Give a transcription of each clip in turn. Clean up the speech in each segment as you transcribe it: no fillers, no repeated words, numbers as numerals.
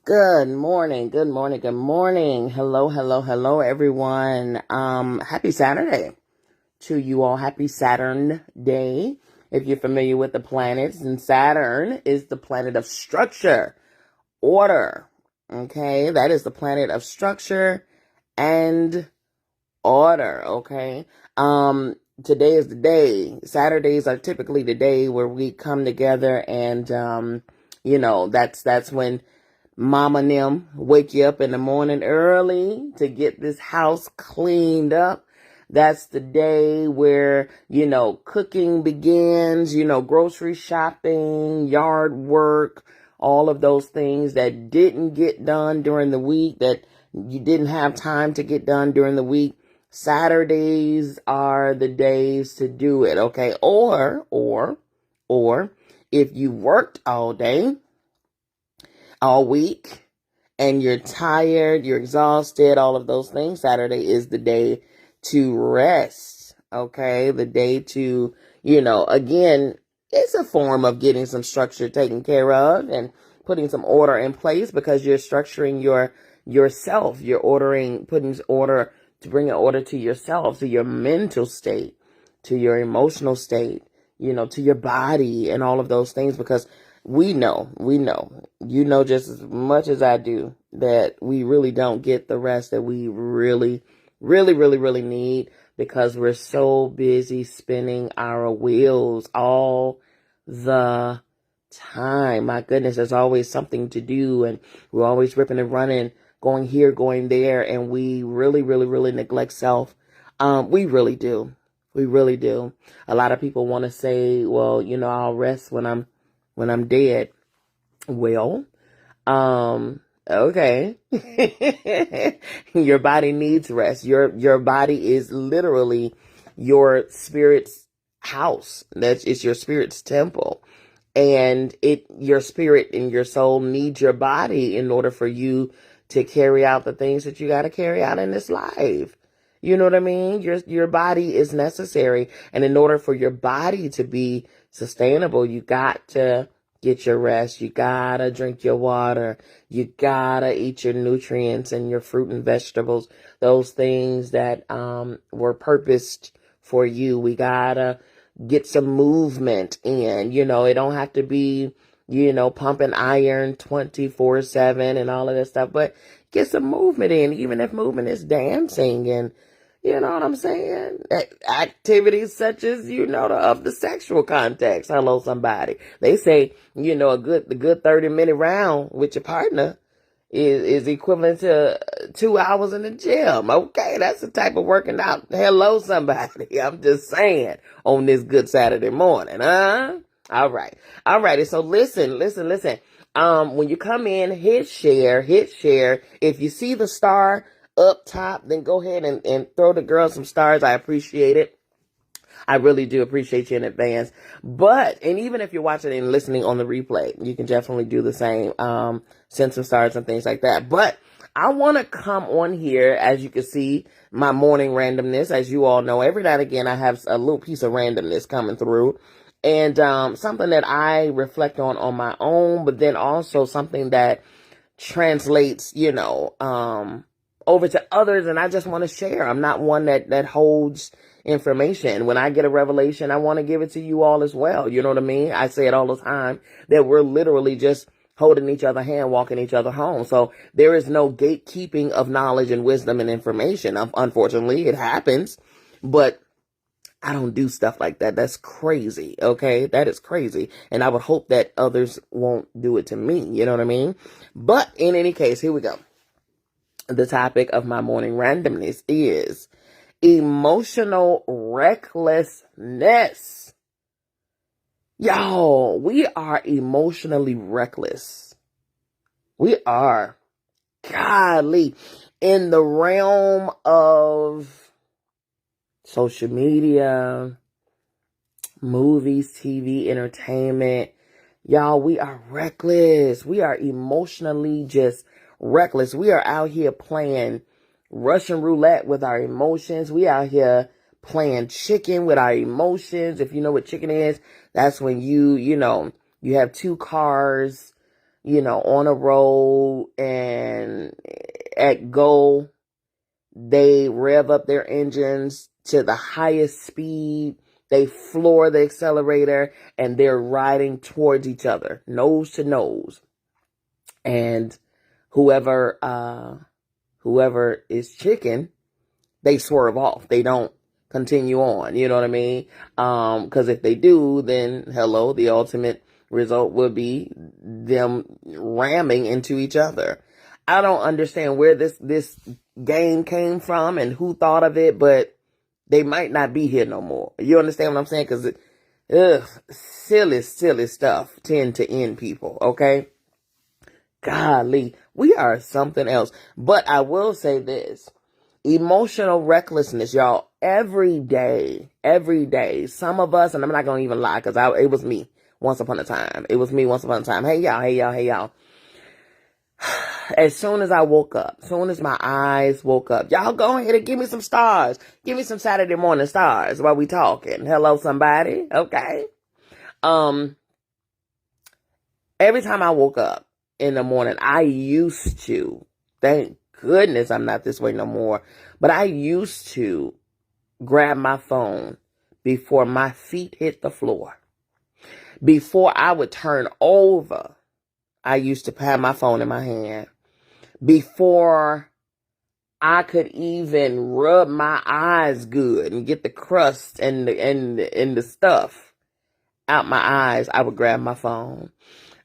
Good morning, good morning, good morning. Hello, hello, hello, everyone. Happy Saturday to you all. Happy Saturn Day. If you're familiar with the planets, and Saturn is the planet of structure, order. Okay, that is the planet of structure and order. Okay. Today is the day. Saturdays are typically the day where we come together and that's when Mama and them wake you up in the morning early to get this house cleaned up. That's the day where, cooking begins, grocery shopping, yard work, all of those things that didn't get done during the week, that you didn't have time to get done during the week. Saturdays are the days to do it, okay? Or if you worked all day, all week, and you're tired, you're exhausted, all of those things, Saturday is the day to rest, okay? The day to, again, it's a form of getting some structure taken care of and putting some order in place because you're structuring yourself. You're putting order to bring an order to yourself, to your mental state, to your emotional state, to your body and all of those things, because we know, just as much as I do, that we really don't get the rest that we really, really, really, really need because we're so busy spinning our wheels all the time. My goodness, there's always something to do and we're always ripping and running, going here, going there, and we really, really, really neglect self. We really do. We really do. A lot of people want to say, well, I'll rest when I'm dead. Well, okay. Your body needs rest. Your body is literally your spirit's house. It's your spirit's temple. And your spirit and your soul needs your body in order for you to carry out the things that you got to carry out in this life. You know what I mean? Your body is necessary. And in order for your body to be sustainable, you got to get your rest. You got to drink your water. You got to eat your nutrients and your fruit and vegetables, those things that were purposed for you. We got to get some movement in. It don't have to be, pumping iron 24/7 and all of that stuff, but get some movement in, even if movement is dancing and, you know what I'm saying? Activities such as, of the sexual context. Hello, somebody. They say, the good 30-minute round with your partner is equivalent to 2 hours in the gym. Okay, that's the type of working out. Hello, somebody. I'm just saying on this good Saturday morning, huh? All right. All righty. So listen. When you come in, hit share. If you see the star up top, then go ahead and throw the girl some stars. I appreciate it. I really do appreciate you in advance. And even if you're watching and listening on the replay, you can definitely do the same. Send some stars and things like that. But I want to come on here, as you can see, my morning randomness. As you all know, every now and again, I have a little piece of randomness coming through. And something that I reflect on my own, but then also something that translates, over to others, and I just want to share. I'm not one that holds information. When I get a revelation, I want to give it to you all as well. You know what I mean? I say it all the time that we're literally just holding each other's hand, walking each other home. So there is no gatekeeping of knowledge and wisdom and information. Unfortunately, it happens, but I don't do stuff like that. That's crazy. Okay. That is crazy. And I would hope that others won't do it to me. You know what I mean? But in any case, here we go. The topic of my morning randomness is emotional recklessness. Y'all, we are emotionally reckless. We are. Golly. In the realm of social media, movies, TV, entertainment, y'all, we are reckless. We are emotionally just reckless. We are out here playing Russian roulette with our emotions. We out here playing chicken with our emotions. If you know what chicken is, that's when you have two cars on a road and at go, they rev up their engines to the highest speed. They floor the accelerator and they're riding towards each other, nose to nose. And whoever is chicken, they swerve off. They don't continue on. You know what I mean? Because if they do, then hello, the ultimate result would be them ramming into each other. I don't understand where this game came from and who thought of it, but they might not be here no more. You understand what I'm saying? Because silly stuff tend to end people. Okay. Golly, we are something else. But I will say this. Emotional recklessness, y'all, every day, some of us, and I'm not going to even lie, because it was me once upon a time. Hey, y'all. As soon as I woke up, soon as my eyes woke up, y'all go ahead and give me some stars. Give me some Saturday morning stars while we talking. Hello, somebody. Okay. Every time I woke up in the morning, I used to, thank goodness I'm not this way no more, but I used to grab my phone before my feet hit the floor. Before I would turn over, I used to have my phone in my hand. Before I could even rub my eyes good and get the crust and the stuff out my eyes, I would grab my phone.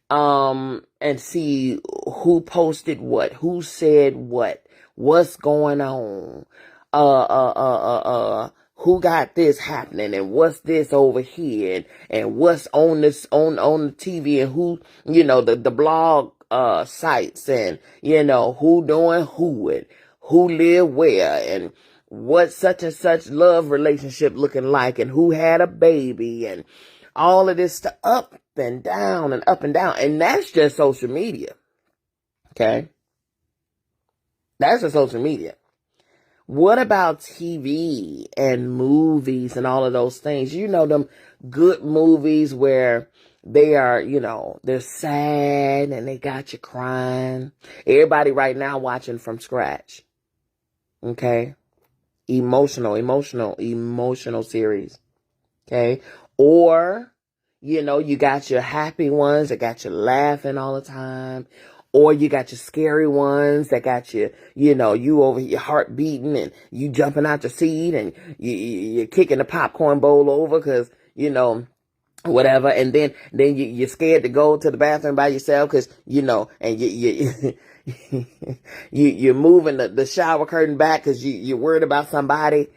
And see who posted what, who said what's going on, who got this happening and what's this over here and what's on this, on the TV and who, the blog, sites and, who doing who and who live where and what such and such love relationship looking like and who had a baby and all of this stuff up and down and up and down. And that's just social media. Okay. That's just social media. What about TV and movies and all of those things? Them good movies where they are, they're sad and they got you crying. Everybody right now watching From Scratch. Okay. Emotional series. Okay. Or, you got your happy ones that got you laughing all the time. Or you got your scary ones that got you, you over your heart beating and you jumping out your seat and you're kicking the popcorn bowl over because, whatever. And then you're scared to go to the bathroom by yourself because, and you're moving the shower curtain back because you're worried about somebody,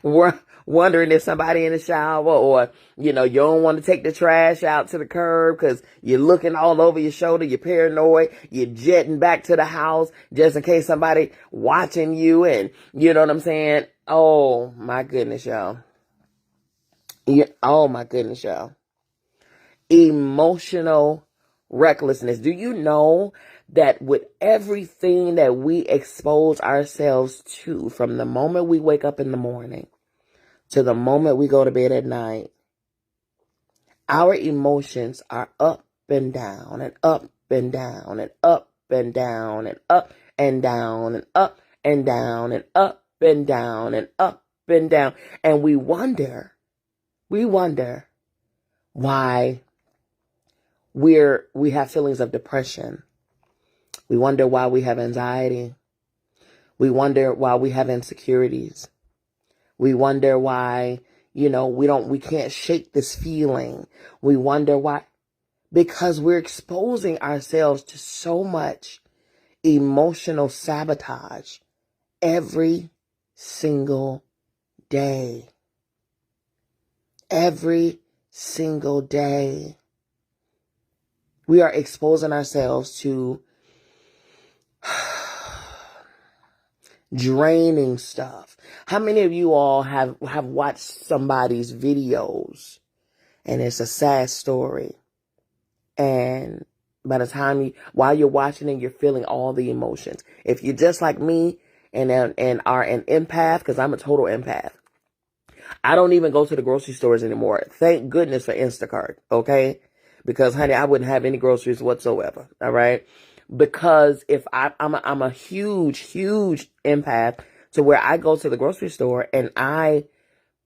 we're wondering if somebody in the shower or, you don't want to take the trash out to the curb because you're looking all over your shoulder. You're paranoid. You're jetting back to the house just in case somebody watching you. And you know what I'm saying? Oh my goodness, y'all. Oh my goodness, y'all. Emotional recklessness. Do you know that with everything that we expose ourselves to from the moment we wake up in the morning to the moment we go to bed at night, our emotions are up and down and up and down and up and down and up and down and up and down and up and down and up and down. And we wonder why we have feelings of depression. We wonder why we have anxiety. We wonder why we have insecurities. We wonder why, we can't shake this feeling. We wonder why, because we're exposing ourselves to so much emotional sabotage every single day. Every single day. We are exposing ourselves to draining stuff. How many of you all have watched somebody's videos and it's a sad story, and by the time while you're watching it, you're feeling all the emotions? If you're just like me and are an empath, because I'm a total empath, I don't even go to the grocery stores anymore. Thank goodness for Instacart, okay? because, honey, I wouldn't have any groceries whatsoever. All right. Because if I'm a huge, huge empath to where I go to the grocery store and I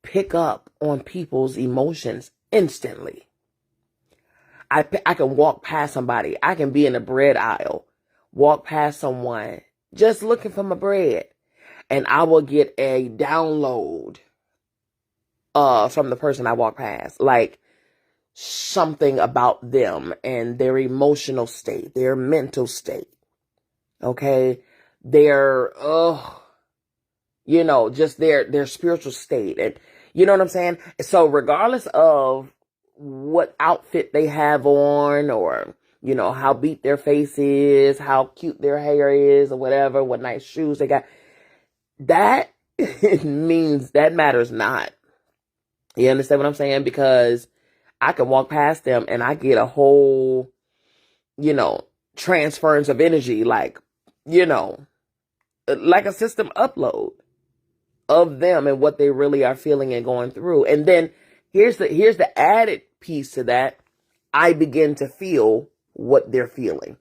pick up on people's emotions instantly. I can walk past somebody. I can be in the bread aisle, walk past someone just looking for my bread, and I will get a download from the person I walk past, like something about them and their emotional state, their mental state. Okay, their just their spiritual state, and you know what I'm saying? So regardless of what outfit they have on, or how beat their face is, how cute their hair is, or whatever, what nice shoes they got, that means that matters not. You understand what I'm saying? Because I can walk past them and I get a whole, transference of energy, like a system upload of them and what they really are feeling and going through. And then here's the added piece to that. I begin to feel what they're feeling.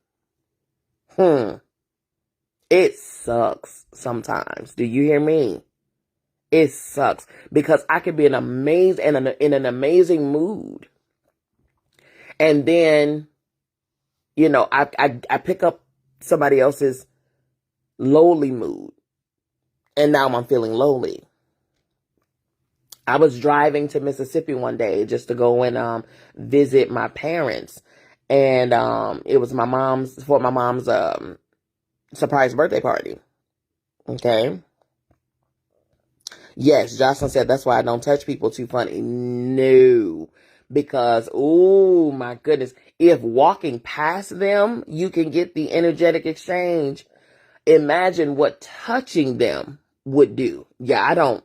It sucks sometimes. Do you hear me? It sucks because I could be in an amazing mood. And then, I pick up somebody else's lowly mood. And now I'm feeling lowly. I was driving to Mississippi one day just to go and visit my parents. And it was my mom's surprise birthday party. Okay. Yes, Jocelyn said that's why I don't touch people too funny. No. Because, oh my goodness, if walking past them, you can get the energetic exchange. Imagine what touching them would do. Yeah, I don't.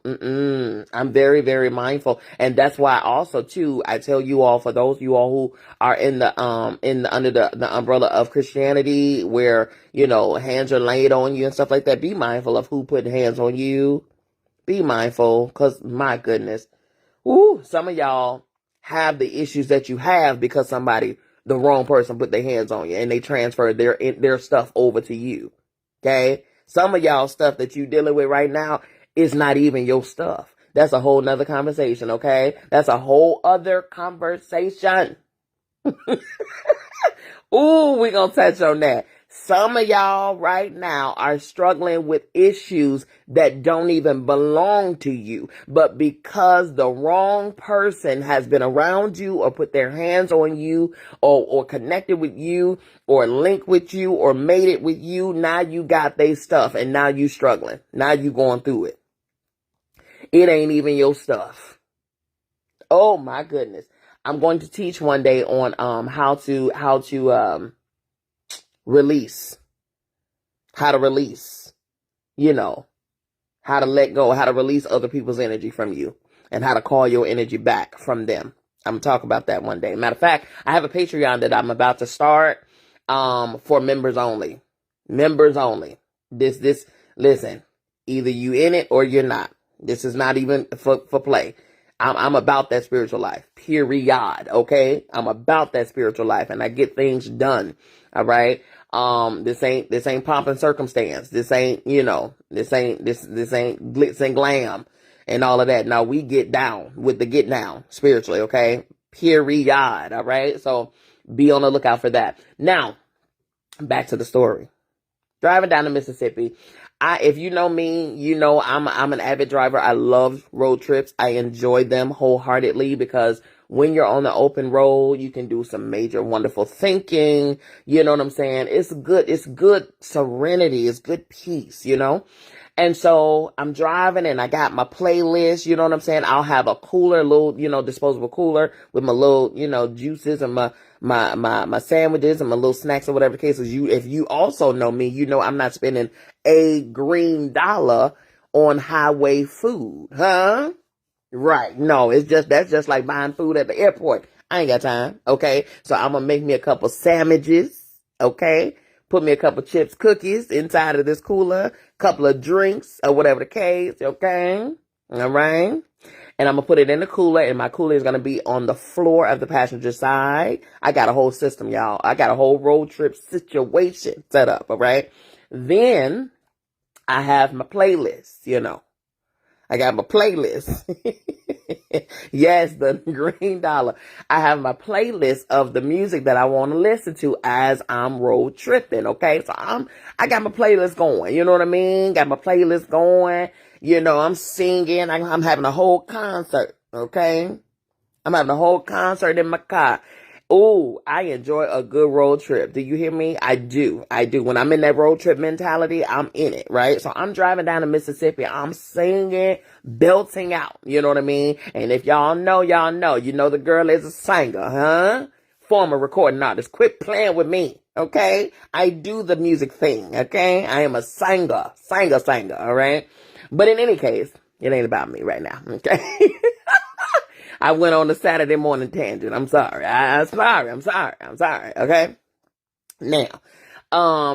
I'm very, very mindful, and that's why also too I tell you all, for those of you all who are in the under the umbrella of Christianity, where hands are laid on you and stuff like that. Be mindful of who put hands on you. Be mindful, because my goodness, some of y'all have the issues that you have because the wrong person put their hands on you and they transferred their stuff over to you. Okay? Some of y'all stuff that you dealing with right now is not even your stuff. That's a whole nother conversation, okay? That's a whole other conversation. We're gonna touch on that. Some of y'all right now are struggling with issues that don't even belong to you. But because the wrong person has been around you or put their hands on you or connected with you or linked with you or made it with you, now you got their stuff and now you struggling. Now you going through it. It ain't even your stuff. Oh my goodness. I'm going to teach one day on how to release. How to release. How to let go, how to release other people's energy from you, and how to call your energy back from them. I'm gonna talk about that one day. Matter of fact, I have a Patreon that I'm about to start for members only. Members only. Listen, either you in it or you're not. This is not even for play. I'm about that spiritual life, period. Okay. I'm about that spiritual life and I get things done. All right. This ain't pomp and circumstance. This ain't glitz and glam and all of that. Now we get down with the get down spiritually. Okay. Period. All right. So be on the lookout for that. Now back to the story. Driving down to Mississippi. If you know me, I'm an avid driver. I love road trips. I enjoy them wholeheartedly because when you're on the open road, you can do some major wonderful thinking. You know what I'm saying? It's good serenity. It's good peace, And so I'm driving and I got my playlist, you know what I'm saying? I'll have a cooler, little, disposable cooler with my little, juices and my sandwiches and my little snacks or whatever the case is. If you also know me, I'm not spending a green dollar on highway food, huh? Right. No, that's just like buying food at the airport. I ain't got time. Okay. So I'm gonna make me a couple sandwiches. Okay. Put me a couple chips, cookies inside of this cooler, couple of drinks or whatever the case. Okay. All right. And I'm going to put it in the cooler, and my cooler is going to be on the floor of the passenger side. I got a whole system, y'all. I got a whole road trip situation set up, all right? Then I have my playlist, I got my playlist. Yes, the green dollar. I have my playlist of the music that I want to listen to as I'm road tripping. Okay. So I got my playlist going. You know what I mean? Got my playlist going. I'm singing. I'm having a whole concert. Okay. I'm having a whole concert in my car. Oh, I enjoy a good road trip. Do you hear me? I do. When I'm in that road trip mentality, I'm in it, right? So I'm driving down to Mississippi. I'm singing, belting out. You know what I mean? And if y'all know, y'all know. The girl is a singer, huh? Former recording artist. Quit playing with me, okay? I do the music thing, okay? I am a singer, all right? But in any case, it ain't about me right now, okay? I went on a Saturday morning tangent. I'm sorry. I'm sorry. Okay. Now,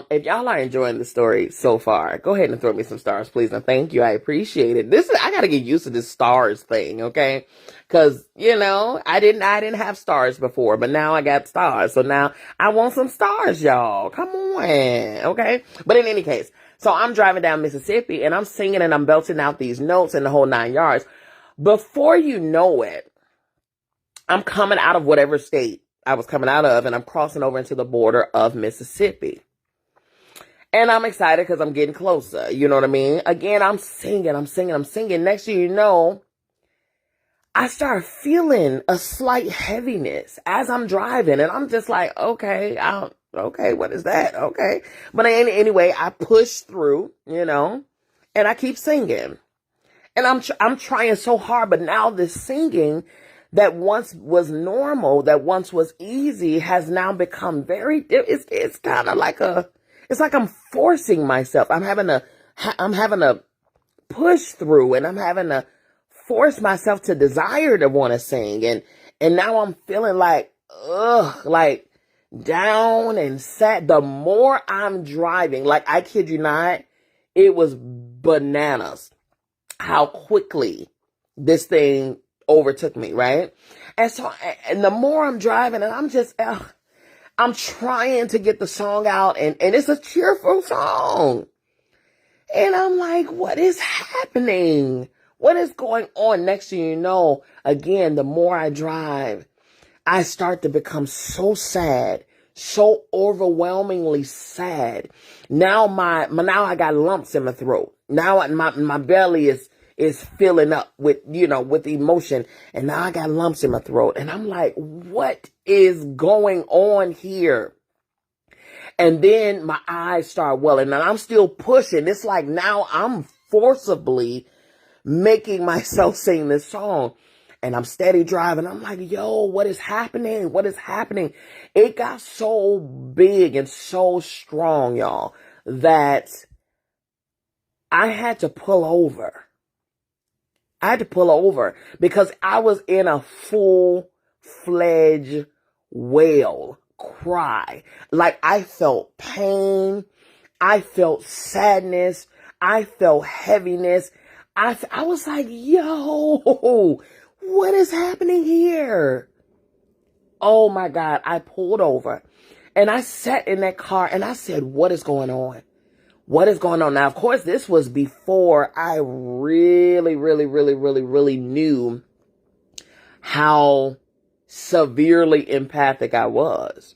if y'all are enjoying the story so far, go ahead and throw me some stars, please. And thank you. I appreciate it. I got to get used to this stars thing. Okay. Cause I didn't have stars before, but now I got stars. So now I want some stars, y'all. Come on. Okay. But in any case, so I'm driving down Mississippi and I'm singing and I'm belting out these notes and the whole 9 yards. Before you know it, I'm coming out of whatever state I was coming out of, and I'm crossing over into the border of Mississippi. And I'm excited because I'm getting closer. You know what I mean? Again, I'm singing. Next thing you know, I start feeling a slight heaviness as I'm driving. And I'm just like, okay, what is that? Okay. But anyway, I push through, and I keep singing. And I'm trying so hard, but now this singing that once was normal, that once was easy, has now become it's kind of like it's like I'm forcing myself. I'm having to push through, and I'm having to force myself to desire to want to sing. And now I'm feeling like down and sad. The more I'm driving, like, I kid you not, it was bananas how quickly this thing overtook me, right? And so, and the more I'm driving, and I'm trying to get the song out, and it's a cheerful song. And I'm like, what is happening? What is going on? Next thing you know, again, the more I drive, I start to become so sad, so overwhelmingly sad. Now now I got lumps in my throat. Now my belly is filling up with emotion. And now I got lumps in my throat. And I'm like, what is going on here? And then my eyes start welling, and I'm still pushing. It's like now I'm forcibly making myself sing this song. And I'm steady driving. I'm like, yo, what is happening? What is happening? It got so big and so strong, y'all, that I had to pull over. Because I was in a full-fledged wail cry. Like, I felt pain. I felt sadness. I felt heaviness. I was like, yo, what is happening here? Oh my God. I pulled over and I sat in that car and I said, what is going on? What is going on? Now, of course, this was before I really, really, really, really, really knew how severely empathic I was.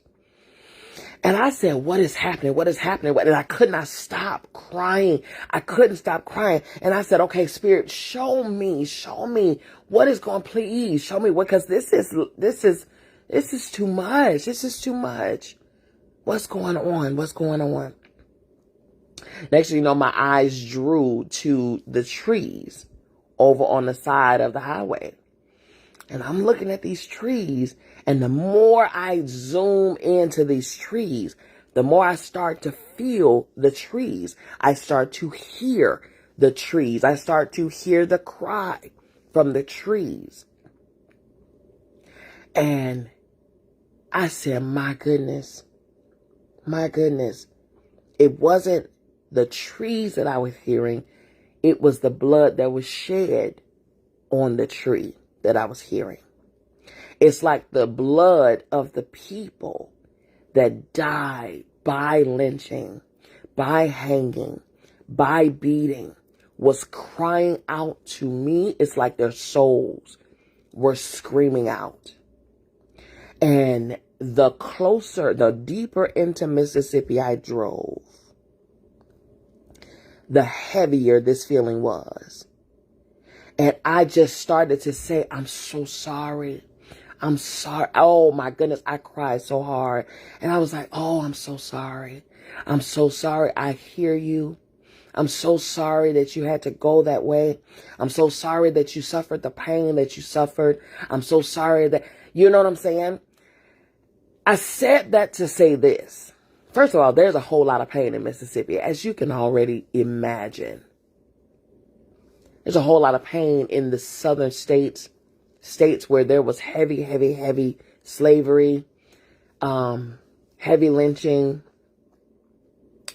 And I said, what is happening? What is happening? And I could not stop crying. I couldn't stop crying. And I said, okay, Spirit, show me what is going, please show me what, because this is too much. This is too much. What's going on? What's going on? Next thing you know, my eyes drew to the trees over on the side of the highway. And I'm looking at these trees, and the more I zoom into these trees, the more I start to feel the trees. I start to hear the trees. I start to hear the cry from the trees. And I said, my goodness. It wasn't the trees that I was hearing. It was the blood that was shed on the tree that I was hearing. It's like the blood of the people that died by lynching, by hanging, by beating, was crying out to me. It's like their souls were screaming out. And the closer, the deeper into Mississippi I drove, the heavier this feeling was. And I just started to say, I'm so sorry. I'm sorry. Oh my goodness. I cried so hard. And I was like, oh, I'm so sorry. I'm so sorry. I hear you. I'm so sorry that you had to go that way. I'm so sorry that you suffered the pain that you suffered. I'm so sorry that, you know what I'm saying? I said that to say this. First of all, there's a whole lot of pain in Mississippi, as you can already imagine. There's a whole lot of pain in the southern states where there was heavy slavery, heavy lynching.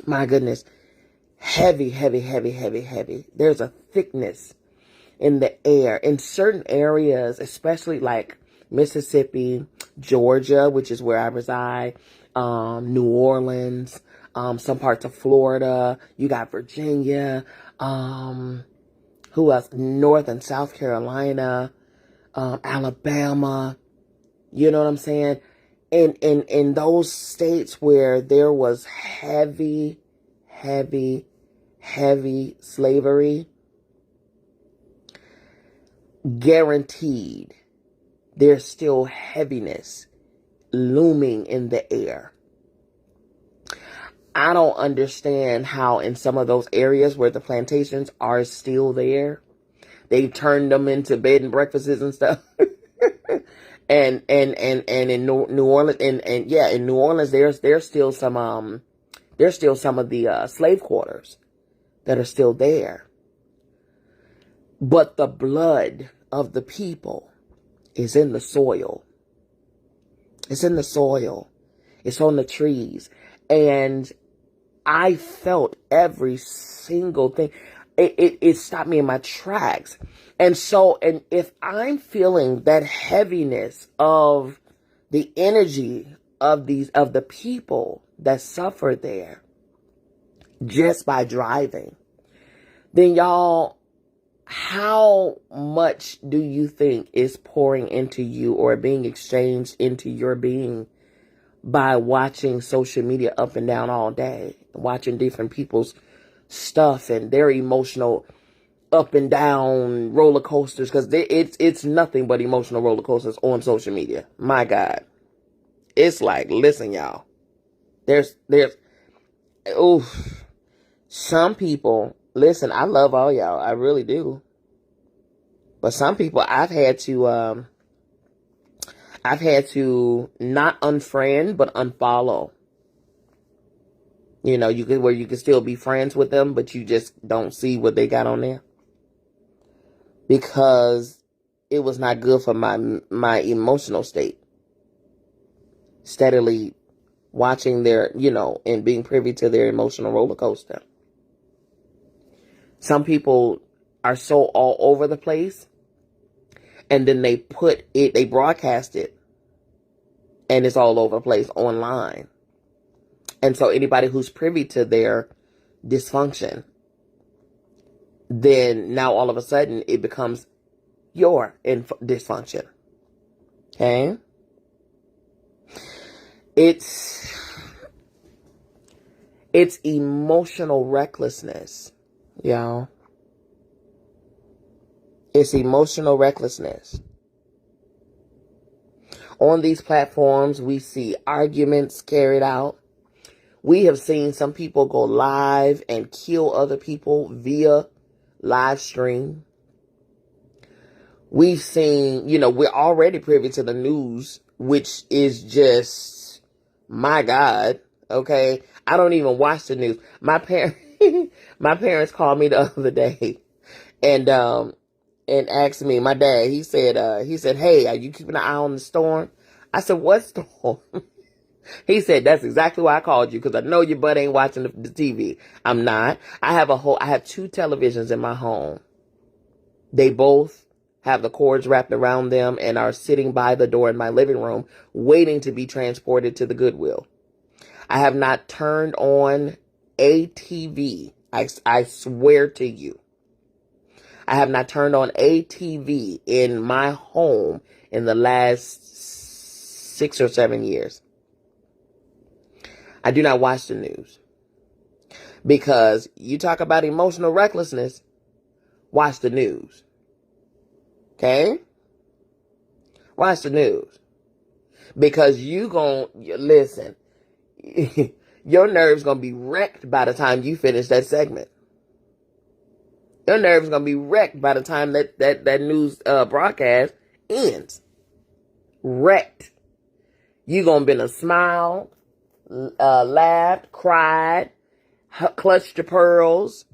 My goodness. Heavy. There's a thickness in the air in certain areas, especially like Mississippi, Georgia, which is where I reside, New Orleans, some parts of Florida. You got Virginia, who else? North and South Carolina, Alabama. You know what I'm saying? In those states where there was heavy slavery, guaranteed there's still heaviness looming in the air. I don't understand how in some of those areas where the plantations are still there, they've turned them into bed and breakfasts and stuff. and in New Orleans, in New Orleans, there's still some of the slave quarters that are still there. But the blood of the people is in the soil. It's in the soil. It's on the trees. And I felt every single thing. It stopped me in my tracks. And if I'm feeling that heaviness of the energy of the people that suffer there just by driving, then y'all, how much do you think is pouring into you or being exchanged into your being by watching social media up and down all day, watching different people's stuff and their emotional up and down roller coasters? Because it's nothing but emotional roller coasters on social media. My God. It's like, listen, y'all, there's some people, listen, I love all y'all. I really do. But some people I've had to not unfriend, but unfollow. You know, where you can still be friends with them, but you just don't see what they got on there. Because it was not good for my emotional state. Steadily watching their, and being privy to their emotional roller coaster. Some people are so all over the place, and then they broadcast it, and it's all over the place online. And so anybody who's privy to their dysfunction, then now all of a sudden it becomes your dysfunction. Okay? It's emotional recklessness, y'all. It's emotional recklessness. On these platforms, we see arguments carried out. We have seen some people go live and kill other people via live stream. We've seen, we're already privy to the news, which is just, my God, okay? I don't even watch the news. My parents called me the other day and asked me, my dad, he said, hey, are you keeping an eye on the storm? I said, what storm? He said, that's exactly why I called you, because I know your butt ain't watching the TV. I'm not. I have two televisions in my home. They both have the cords wrapped around them and are sitting by the door in my living room waiting to be transported to the Goodwill. I have not turned on a TV. I swear to you. I have not turned on a TV in my home in the last 6 or 7 years. I do not watch the news. Because you talk about emotional recklessness, watch the news. Okay? Watch the news. Because listen, your nerves gonna be wrecked by the time you finish that segment. Your nerves gonna be wrecked by the time that news broadcast ends. Wrecked. You gonna been a smile, laughed, cried, clutched your pearls,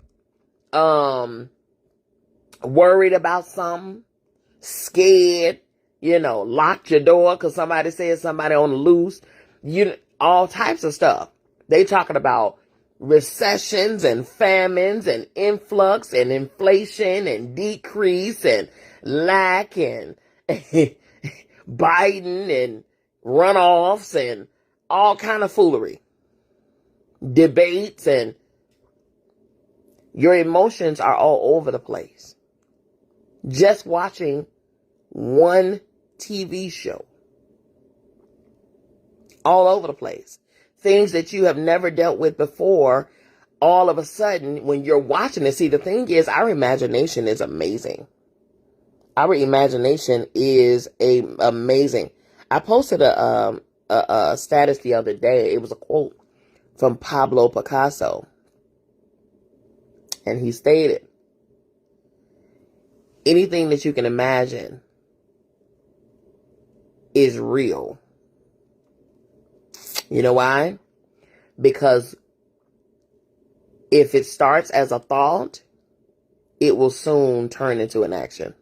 worried about something, scared, locked your door because somebody said somebody on the loose, all types of stuff. They talking about recessions and famines and influx and inflation and decrease and lack and Biden and runoffs and all kind of foolery. Debates, and your emotions are all over the place. Just watching one TV show. All over the place. Things that you have never dealt with before, all of a sudden, when you're watching it, see, the thing is, our imagination is amazing. Our imagination is amazing. I posted a status the other day. It was a quote from Pablo Picasso. And he stated, anything that you can imagine is real. You know why? Because if it starts as a thought, it will soon turn into an action.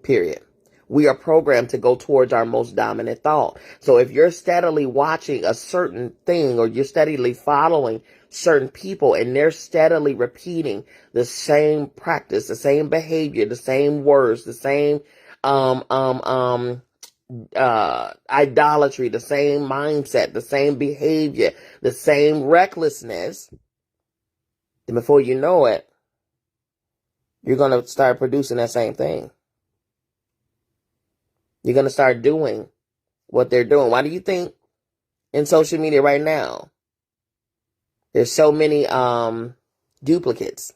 Period. We are programmed to go towards our most dominant thought. So if you're steadily watching a certain thing, or you're steadily following certain people and they're steadily repeating the same practice, the same behavior, the same words, the same idolatry, the same mindset, the same behavior, the same recklessness, then before you know it, you're going to start producing that same thing. You're going to start doing what they're doing. Why do you think in social media right now, there's so many duplicates?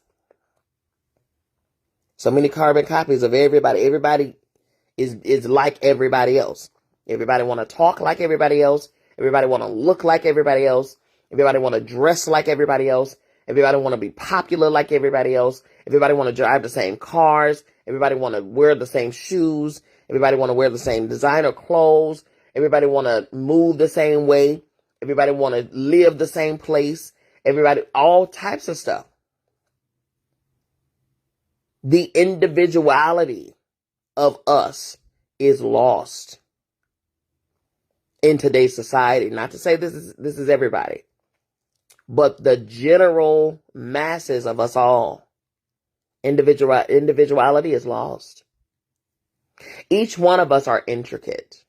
So many carbon copies of everybody. Everybody is like everybody else. Everybody want to talk like everybody else. Everybody want to look like everybody else. Everybody want to dress like everybody else. Everybody want to be popular like everybody else. Everybody want to drive the same cars. Everybody want to wear the same shoes. Everybody want to wear the same designer clothes. Everybody want to move the same way. Everybody want to live the same place. Everybody, all types of stuff. The individuality of us is lost in today's society. Not to say this is everybody, but the general masses of us all, individuality is lost. Each one of us are intricate.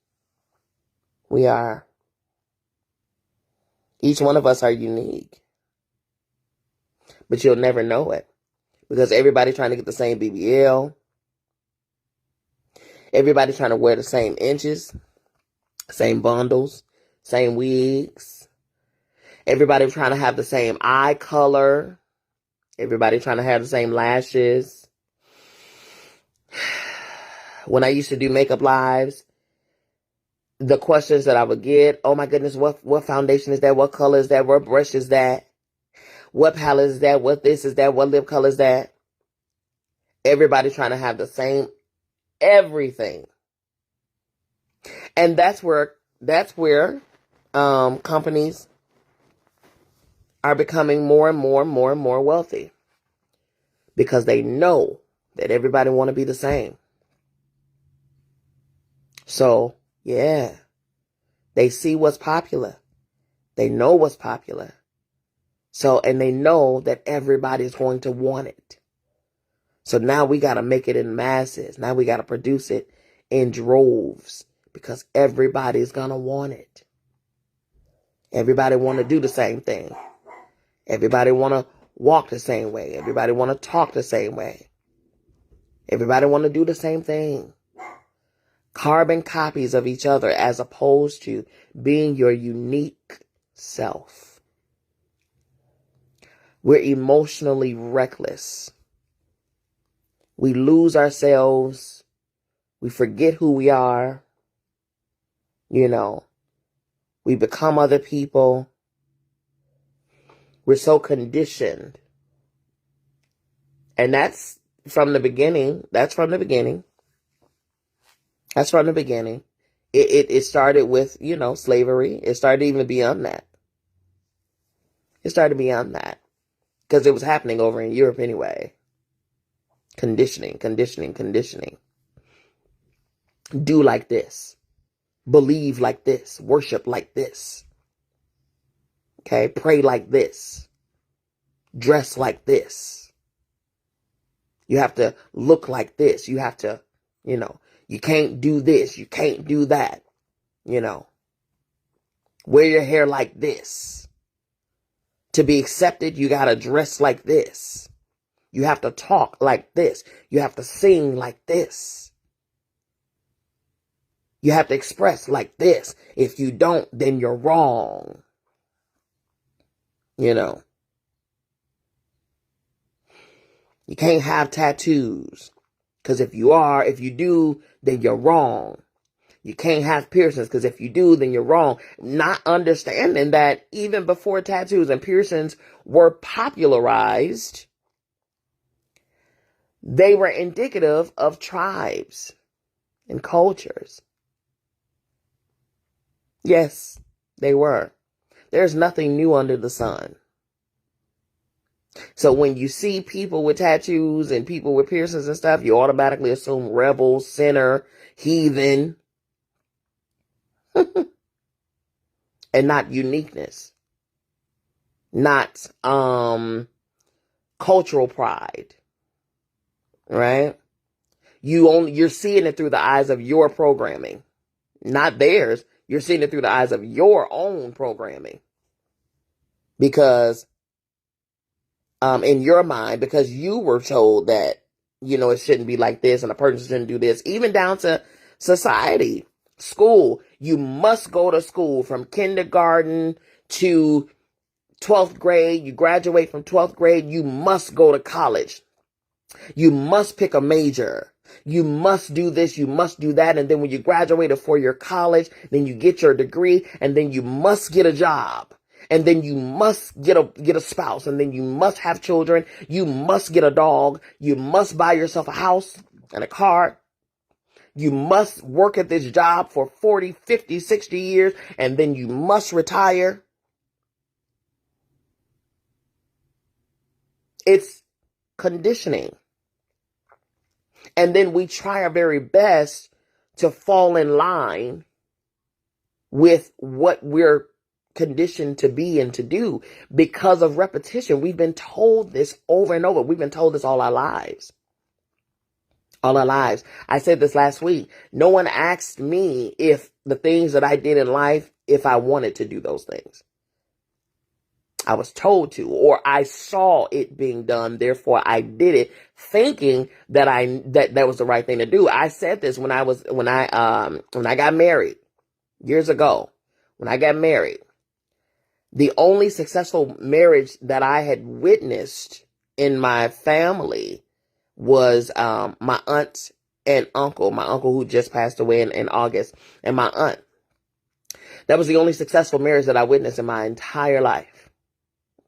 We are. Each one of us are unique. But you'll never know it. Because everybody's trying to get the same BBL. Everybody's trying to wear the same inches. Same bundles. Same wigs. Everybody's trying to have the same eye color. Everybody's trying to have the same lashes. When I used to do makeup lives, the questions that I would get, oh my goodness, what foundation is that? What color is that? What brush is that? What palette is that? What this is that? What lip color is that? Everybody trying to have the same everything. And that's where companies are becoming more and more wealthy. Because they know that everybody want to be the same. So, yeah, they see what's popular. They know what's popular. So, and they know that everybody's going to want it. So now we got to make it in masses. Now we got to produce it in droves because everybody's going to want it. Everybody want to do the same thing. Everybody want to walk the same way. Everybody want to talk the same way. Everybody want to do the same thing. Carbon copies of each other as opposed to being your unique self. We're emotionally reckless. We lose ourselves. We forget who we are. We become other people. We're so conditioned. And that's from the beginning. It started with, slavery. It started even beyond that. Because it was happening over in Europe anyway. Conditioning. Do like this. Believe like this. Worship like this. Okay? Pray like this. Dress like this. You have to look like this. You have to, you can't do this. You can't do that. Wear your hair like this. To be accepted, you got to dress like this. You have to talk like this. You have to sing like this. You have to express like this. If you don't, then you're wrong. You can't have tattoos. Because if you do, then you're wrong. You can't have piercings because if you do, then you're wrong. Not understanding that even before tattoos and piercings were popularized, they were indicative of tribes and cultures. Yes, they were. There's nothing new under the sun. So when you see people with tattoos and people with piercings and stuff, you automatically assume rebel, sinner, heathen, and not uniqueness, not cultural pride, right? You're seeing it through the eyes of your programming, not theirs. You're seeing it through the eyes of your own programming, because in your mind, because you were told that it shouldn't be like this and a person shouldn't do this, even down to society. School, you must go to school from kindergarten to 12th grade. You graduate from 12th grade, you must go to college. You must pick a major. You must do this, you must do that. And then when you graduate a 4-year college, then you get your degree, and then you must get a job. And then you must get a spouse, and then you must have children. You must get a dog. You must buy yourself a house and a car. You must work at this job for 40, 50, 60 years, and then you must retire. It's conditioning. And then we try our very best to fall in line with what we're conditioned to be and to do because of repetition. We've been told this over and over. We've been told this all our lives. All our lives. I said this last week. No one asked me if the things that I did in life, if I wanted to do those things. I was told to, or I saw it being done, therefore I did it, thinking that that was the right thing to do. I said this when I got married years ago. When I got married, the only successful marriage that I had witnessed in my family was my aunt and uncle, my uncle who just passed away in August, and my aunt. That was the only successful marriage that I witnessed in my entire life.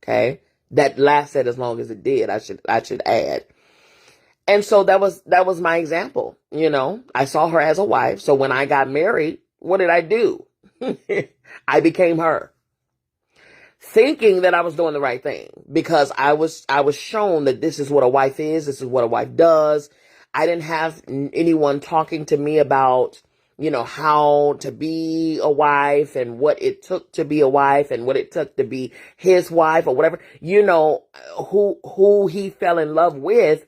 Okay, that lasted as long as it did. I should add. And so that was my example. I saw her as a wife. So when I got married, what did I do? I became her, thinking that I was doing the right thing because I was shown that this is what a wife is. This is what a wife does. I didn't have anyone talking to me about, how to be a wife and what it took to be a wife and what it took to be his wife or whatever, who he fell in love with.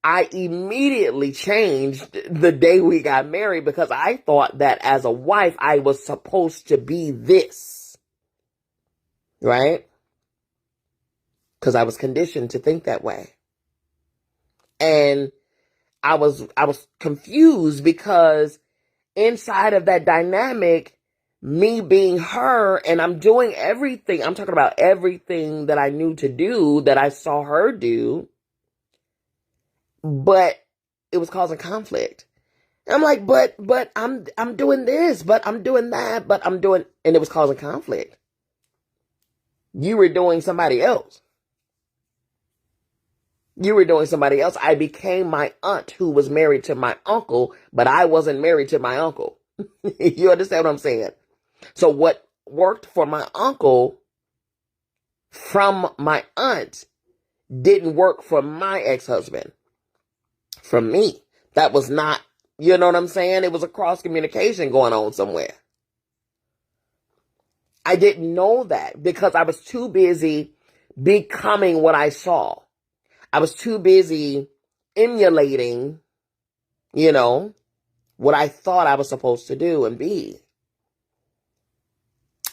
I immediately changed the day we got married because I thought that as a wife, I was supposed to be this, right? Because I was conditioned to think that way. And I was confused because inside of that dynamic, me being her, and I'm doing everything, I'm talking about everything that I knew to do, that I saw her do, but it was causing conflict. And I'm like, but I'm doing this, but I'm doing that, but I'm doing, and it was causing conflict. You were doing somebody else. You were doing somebody else. I became my aunt who was married to my uncle, but I wasn't married to my uncle. You understand what I'm saying? So what worked for my uncle from my aunt didn't work for my ex-husband. From me. That was not, you know what I'm saying? It was a cross communication going on somewhere. I didn't know that because I was too busy becoming what I saw. I was too busy emulating, what I thought I was supposed to do and be.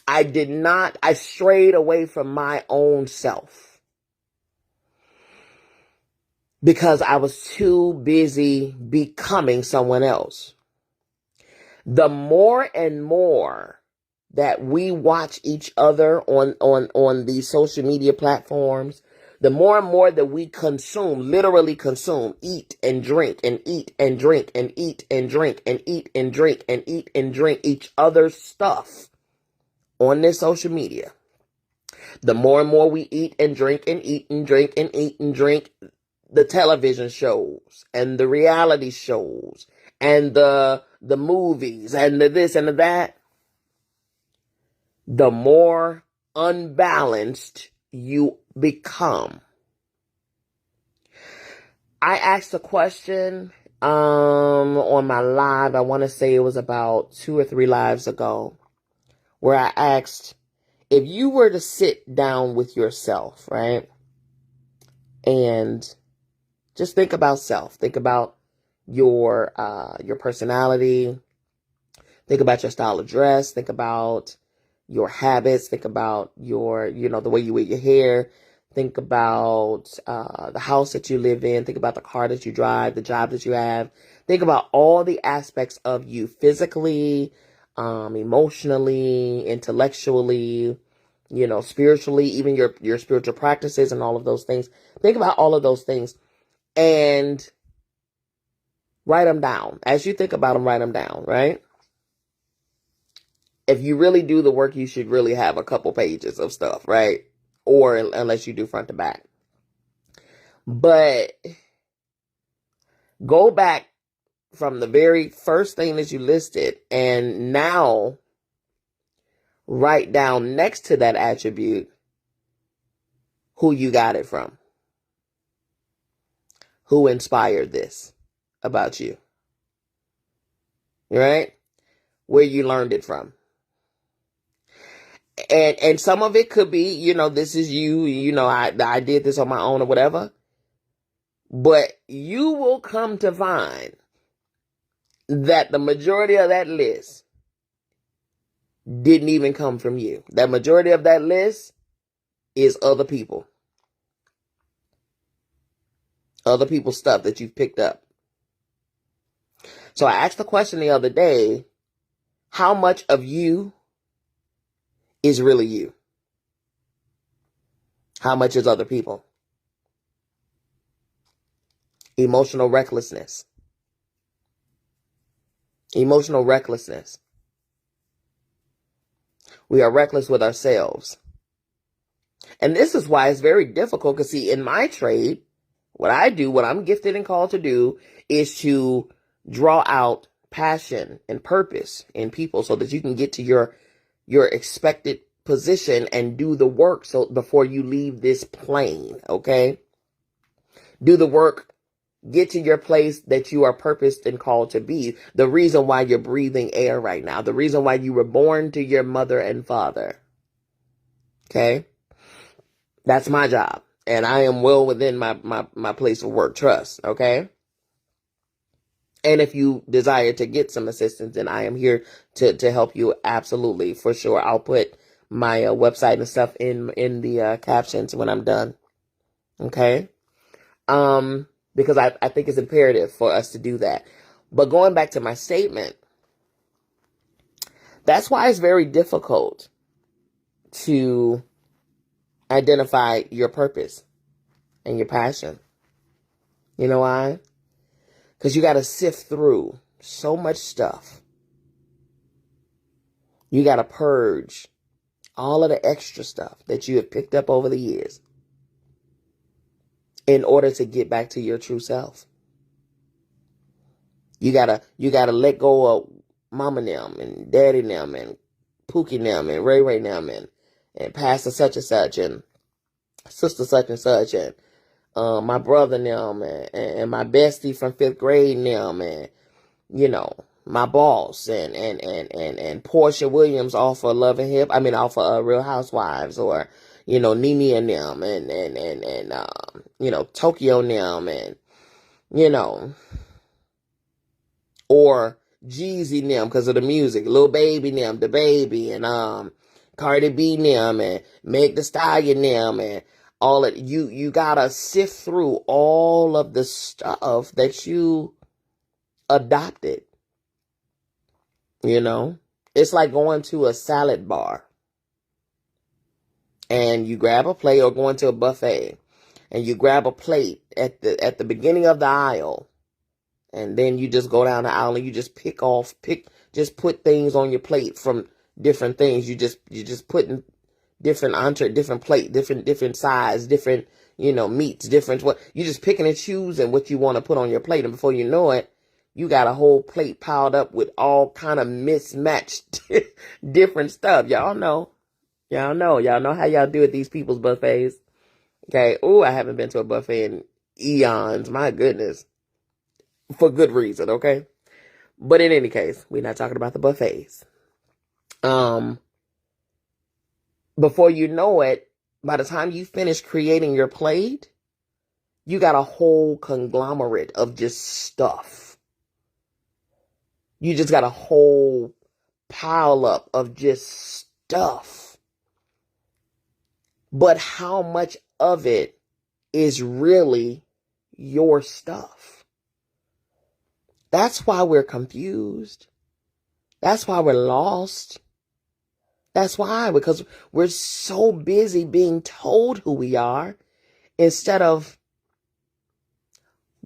I strayed away from my own self because I was too busy becoming someone else. The more and more that we watch each other on these social media platforms, the more and more that we consume, literally consume, eat and drink and eat and drink and eat and drink and eat and drink and eat and drink each other's stuff on this social media. The more and more we eat and drink and eat and drink and eat and drink the television shows and the reality shows and the movies and the this and the that, the more unbalanced you become. I asked a question on my live, I want to say it was about 2 or 3 lives ago, where I asked, if you were to sit down with yourself, right, and just think about self, think about your personality, think about your style of dress, think about your habits, think about your, the way you wear your hair, think about the house that you live in, think about the car that you drive, the job that you have, think about all the aspects of you physically, emotionally, intellectually, spiritually, even your spiritual practices and all of those things. Think about all of those things and write them down. As you think about them, write them down, right? If you really do the work, you should really have a couple pages of stuff, right? Or unless you do front to back. But go back from the very first thing that you listed and now write down next to that attribute who you got it from. Who inspired this about you? Right? Where you learned it from. And some of it could be, this is you, I did this on my own or whatever. But you will come to find that the majority of that list didn't even come from you. That majority of that list is other people. Other people's stuff that you've picked up. So I asked the question the other day, how much of you is really you? How much is other people? Emotional recklessness. Emotional recklessness. We are reckless with ourselves. And this is why it's very difficult, because see, in my trade, what I do, what I'm gifted and called to do, is to draw out passion and purpose in people so that you can get to your expected position and do the work so before you leave this plane, okay? Do the work, get to your place that you are purposed and called to be. The reason why you're breathing air right now, the reason why you were born to your mother and father, okay? That's my job. And I am well within my place of work, trust, okay? And if you desire to get some assistance, then I am here to help you, absolutely, for sure. I'll put my website and stuff in the captions when I'm done, okay? Because I think it's imperative for us to do that. But going back to my statement, that's why it's very difficult to identify your purpose and your passion. You know why? Because you got to sift through so much stuff. You got to purge all of the extra stuff that you have picked up over the years in order to get back to your true self. You gotta let go of mama them and daddy them and Pookie them and Ray them and pastor such and such and sister such and such and my brother them and my bestie from 5th grade them and, you know, my boss and Portia Williams off of Love and Hip. I mean, off of Real Housewives, or, you know, Nene and them and you know, Tokyo and them and, you know, or Jeezy and them because of the music, Lil Baby and them, the baby, and Cardi B and them and Meg Thee Stallion and them and all it. You gotta sift through all of the stuff that you adopted. You know, it's like going to a salad bar and you grab a plate, or going to a buffet and you grab a plate at the beginning of the aisle, and then you just go down the aisle and you just just put things on your plate from different things. You just put in different entree, different plate, different size, different, you know, meats, different what. You just picking and choosing what you want to put on your plate, and before you know it, you got a whole plate piled up with all kind of mismatched different stuff. Y'all know how y'all do at these people's buffets. Okay. Oh, I haven't been to a buffet in eons. My goodness. For good reason. Okay. But in any case, we're not talking about the buffets. Before you know it, by the time you finish creating your plate, you got a whole conglomerate of just stuff. You just got a whole pile up of just stuff. But how much of it is really your stuff? That's why we're confused. That's why we're lost. That's why, because we're so busy being told who we are instead of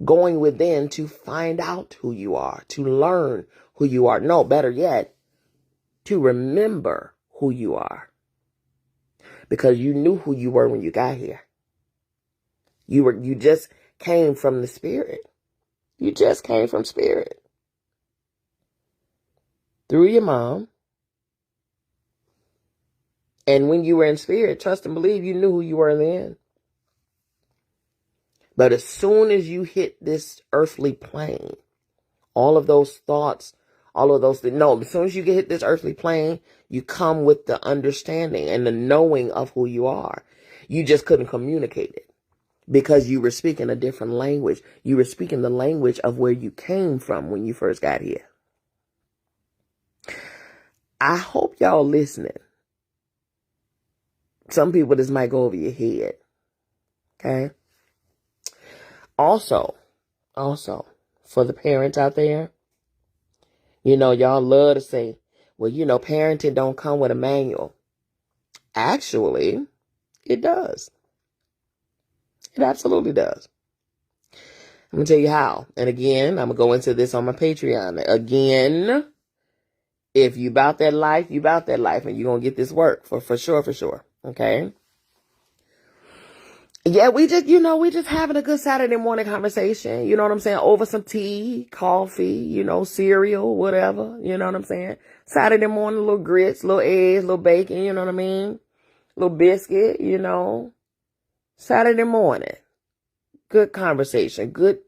going within to find out who you are, to learn who you are. No, better yet, to remember who you are. Because you knew who you were when you got here. You just came from the spirit. You just came from spirit. Through your mom. And when you were in spirit, trust and believe, you knew who you were then. But as soon as you hit this earthly plane, all of those thoughts, all of those things, no, as soon as you hit this earthly plane, you come with the understanding and the knowing of who you are. You just couldn't communicate it because you were speaking a different language. You were speaking the language of where you came from when you first got here. I hope y'all listening. Some people, this might go over your head. Okay. Also, for the parents out there, you know, y'all love to say, well, you know, parenting don't come with a manual. Actually, it does. It absolutely does. I'm going to tell you how. And again, I'm going to go into this on my Patreon. Again, if you about that life, you about that life, and you're going to get this work for sure. Okay. Yeah, we just having a good Saturday morning conversation. You know what I'm saying? Over some tea, coffee, you know, cereal, whatever. You know what I'm saying? Saturday morning, little grits, little eggs, little bacon, you know what I mean? Little biscuit, you know. Saturday morning. Good conversation. Good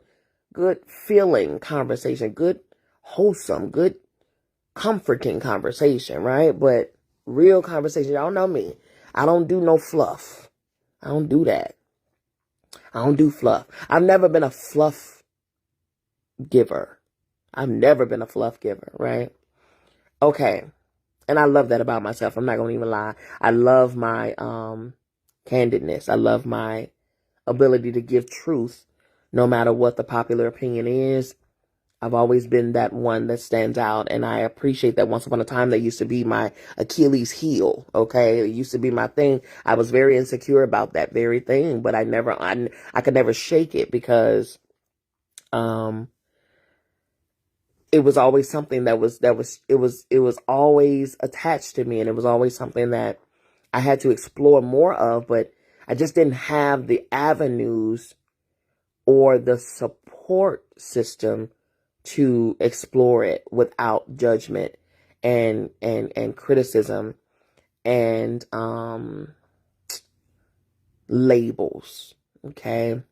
feeling conversation. Good wholesome, good comforting conversation, right? But real conversation. Y'all know me. I don't do no fluff. I don't do that. I don't do fluff. I've never been a fluff giver. I've never been a fluff giver, right? Okay. And I love that about myself. I'm not going to even lie. I love my candidness. I love my ability to give truth no matter what the popular opinion is. I've always been that one that stands out, and I appreciate that. Once upon a time, that used to be my Achilles heel, okay? It used to be my thing. I was very insecure about that very thing, but I could never shake it because it was always something it was always attached to me, and it was always something that I had to explore more of, but I just didn't have the avenues or the support system to explore it without judgment and criticism and labels, okay,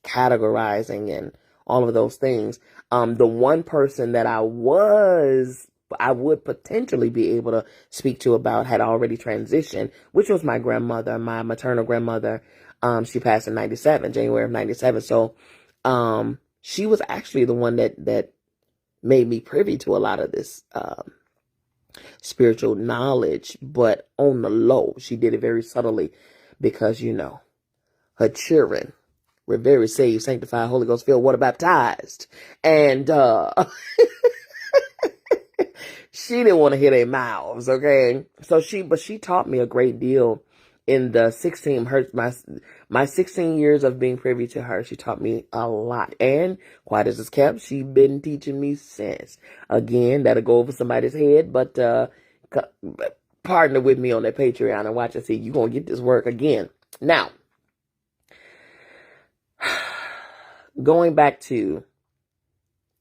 categorizing and all of those things. The one person that I would potentially be able to speak to about had already transitioned, which was my grandmother, my maternal grandmother. She passed in January of 97. So, she was actually the one that made me privy to a lot of this, spiritual knowledge, but on the low. She did it very subtly because, her children were very saved, sanctified, Holy Ghost filled, water baptized. And, she didn't want to hear their mouths, okay? But she taught me a great deal in the 16, my 16 years of being privy to her. She taught me a lot. And quiet as it's kept, she's been teaching me since. Again, that'll go over somebody's head, but partner with me on that Patreon and watch and see. You're going to get this work again. Now, going back to,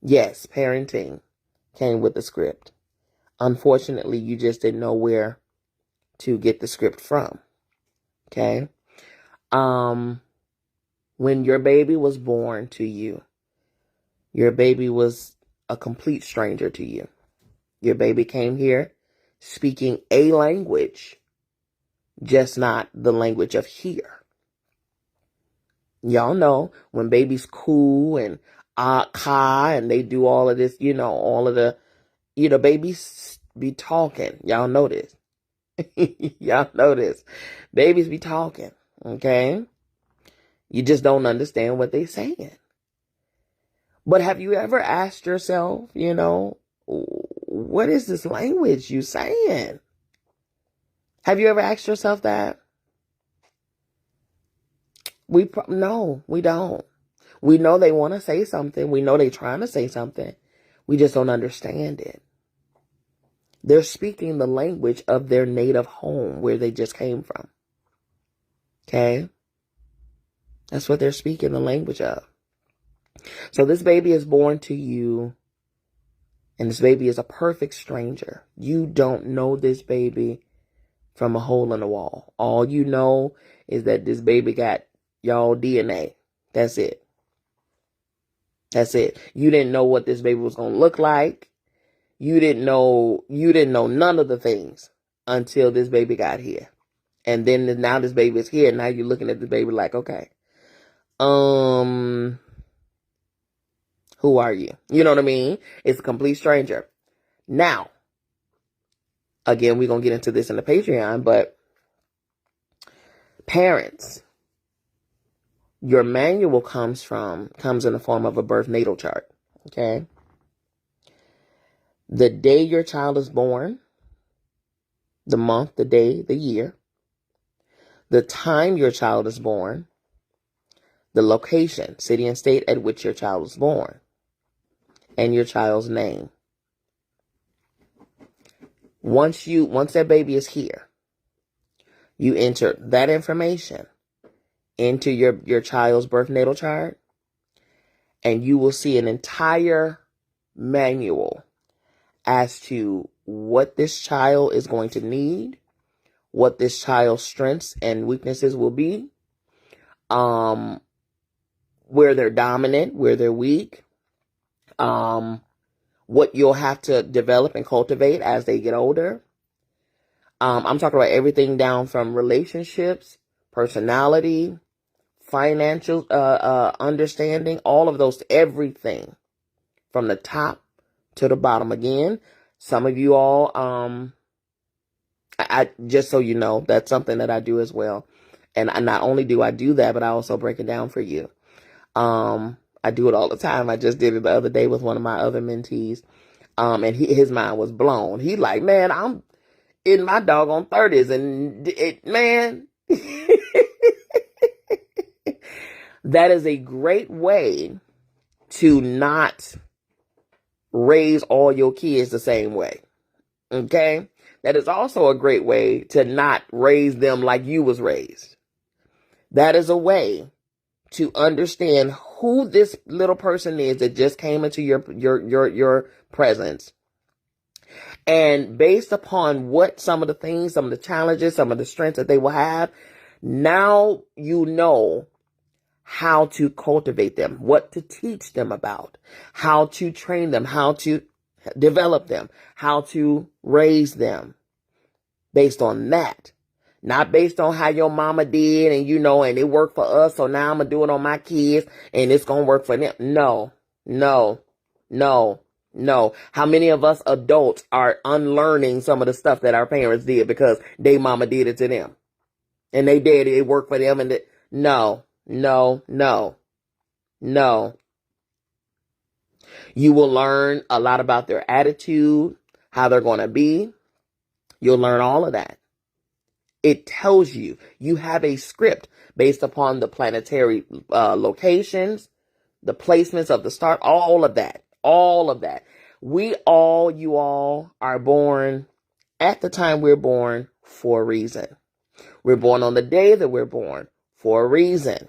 yes, parenting came with the script. Unfortunately, you just didn't know where to get the script from. Okay? When your baby was born to you, your baby was a complete stranger to you. Your baby came here speaking a language, just not the language of here. Y'all know when babies coo and ka and they do all of this, all of the, babies be talking. Y'all know this. Y'all know this. Babies be talking, okay? You just don't understand what they're saying. But have you ever asked yourself, what is this language you saying? Have you ever asked yourself that? No, we don't. We know they want to say something. We know they're trying to say something. We just don't understand it. They're speaking the language of their native home where they just came from. Okay? That's what they're speaking the language of. So this baby is born to you, and this baby is a perfect stranger. You don't know this baby from a hole in the wall. All you know is that this baby got y'all DNA. That's it. That's it. You didn't know what this baby was going to look like. You didn't know none of the things until this baby got here. And then now this baby is here. Now you're looking at the baby like, okay, who are you? You know what I mean? It's a complete stranger. Now, again, we're going to get into this in the Patreon, but parents, your manual comes in the form of a birth natal chart. Okay. The day your child is born, the month, the day, the year, the time your child is born, the location, city and state at which your child was born, and your child's name. Once that baby is here, you enter that information into your child's birth natal chart, and you will see an entire manual as to what this child is going to need, what this child's strengths and weaknesses will be, where they're dominant, where they're weak, what you'll have to develop and cultivate as they get older. I'm talking about everything down from relationships, personality, financial understanding, all of those, everything from the top to the bottom. Again, some of you all, I just so you know, that's something that I do as well. And not only do I do that, but I also break it down for you. I do it all the time. I just did it the other day with one of my other mentees. And his mind was blown. He like, man, I'm in my doggone 30s and man, that is a great way to not raise all your kids the same way. Okay? That is also a great way to not raise them like you was raised. That is a way to understand who this little person is that just came into your presence. And based upon what some of the things, some of the challenges, some of the strengths that they will have, now you know how to cultivate them, what to teach them about, how to train them, how to develop them, how to raise them based on that. Not based on how your mama did and and it worked for us, so now I'm going to do it on my kids and it's going to work for them. No. How many of us adults are unlearning some of the stuff that our parents did because they mama did it to them? And they did it worked for them and no. You will learn a lot about their attitude, how they're going to be. You'll learn all of that. It tells you have a script based upon the planetary locations, the placements of the star, all of that. You all are born at the time we're born for a reason. We're born on the day that we're born for a reason.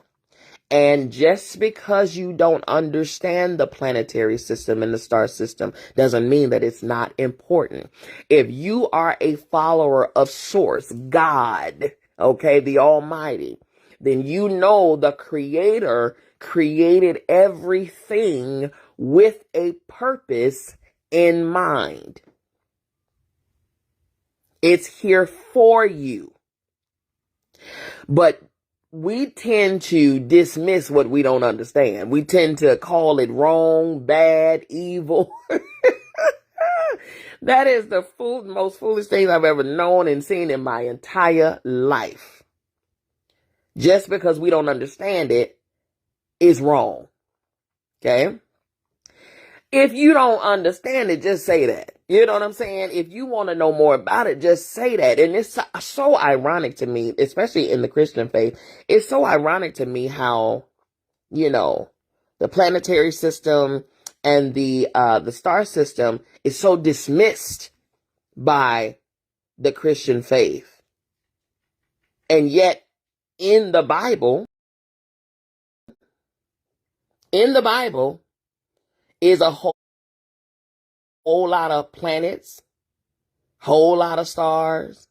And just because you don't understand the planetary system and the star system doesn't mean that it's not important. If you are a follower of Source, God, okay, the Almighty, then you know the Creator created everything with a purpose in mind. It's here for you. But we tend to dismiss what we don't understand. We tend to call it wrong, bad, evil. That is the most foolish thing I've ever known and seen in my entire life. Just because we don't understand it is wrong. Okay? If you don't understand it, just say that. You know what I'm saying? If you want to know more about it, just say that. And it's so ironic to me, especially in the Christian faith. It's so ironic to me how, the planetary system and the star system is so dismissed by the Christian faith. And yet in the Bible is a whole lot of planets, whole lot of stars,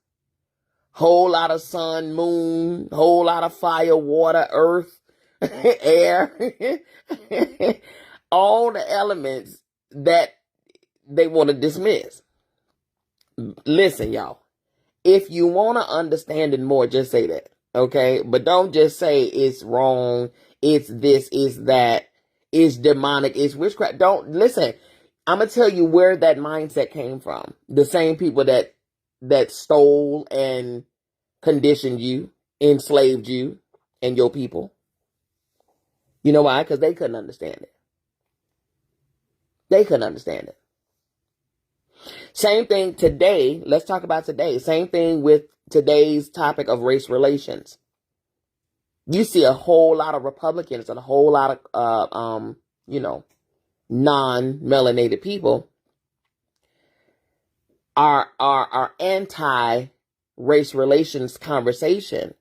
whole lot of sun, moon, whole lot of fire, water, earth, air, all the elements that they want to dismiss. Listen, y'all, if you want to understand it more, just say that, okay? But don't just say it's wrong, it's this, it's that, it's demonic, it's witchcraft. Don't listen. I'm going to tell you where that mindset came from. The same people that stole and conditioned you, enslaved you and your people. You know why? Because they couldn't understand it. Same thing today. Let's talk about today. Same thing with today's topic of race relations. You see a whole lot of Republicans and a whole lot of, non-melanated people are anti-race relations conversation.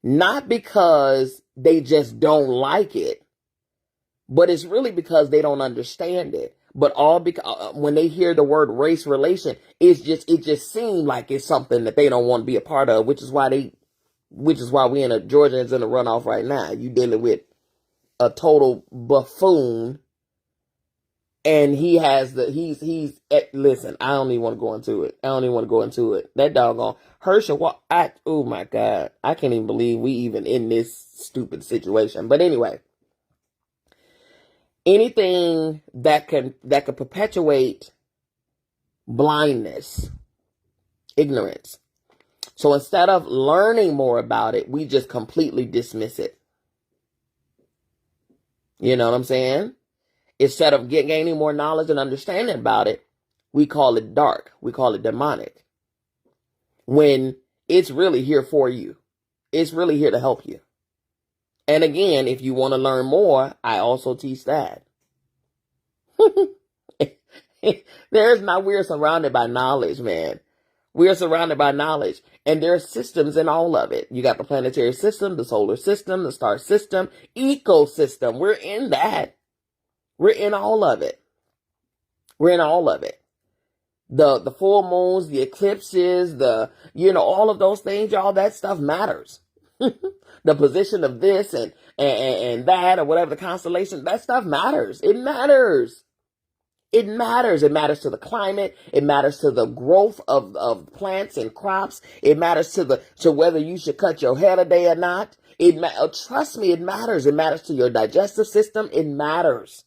Not because they just don't like it, but it's really because they don't understand it. But all because when they hear the word race relation, it just seems like it's something that they don't want to be a part of, which is why Georgia is in a runoff right now. You dealing with a total buffoon And he has listen, I don't even want to go into it. That doggone Herschel, oh my God, I can't even believe we even in this stupid situation. But anyway, anything that could perpetuate blindness, ignorance. So instead of learning more about it, we just completely dismiss it. You know what I'm saying? Instead of gaining more knowledge and understanding about it, we call it dark. We call it demonic. When it's really here for you. It's really here to help you. And again, if you want to learn more, I also teach that. We're surrounded by knowledge, man. We are surrounded by knowledge, and there are systems in all of it. You got the planetary system, the solar system, the star system, ecosystem. We're in that. We're in all of it. We're in all of it. The full moons, the eclipses, all of those things, y'all, that stuff matters. The position of this and that, or whatever the constellation, that stuff matters. It matters. It matters. It matters to the climate. It matters to the growth of plants and crops. It matters to whether you should cut your hair today or not. Trust me, it matters. It matters to your digestive system. It matters.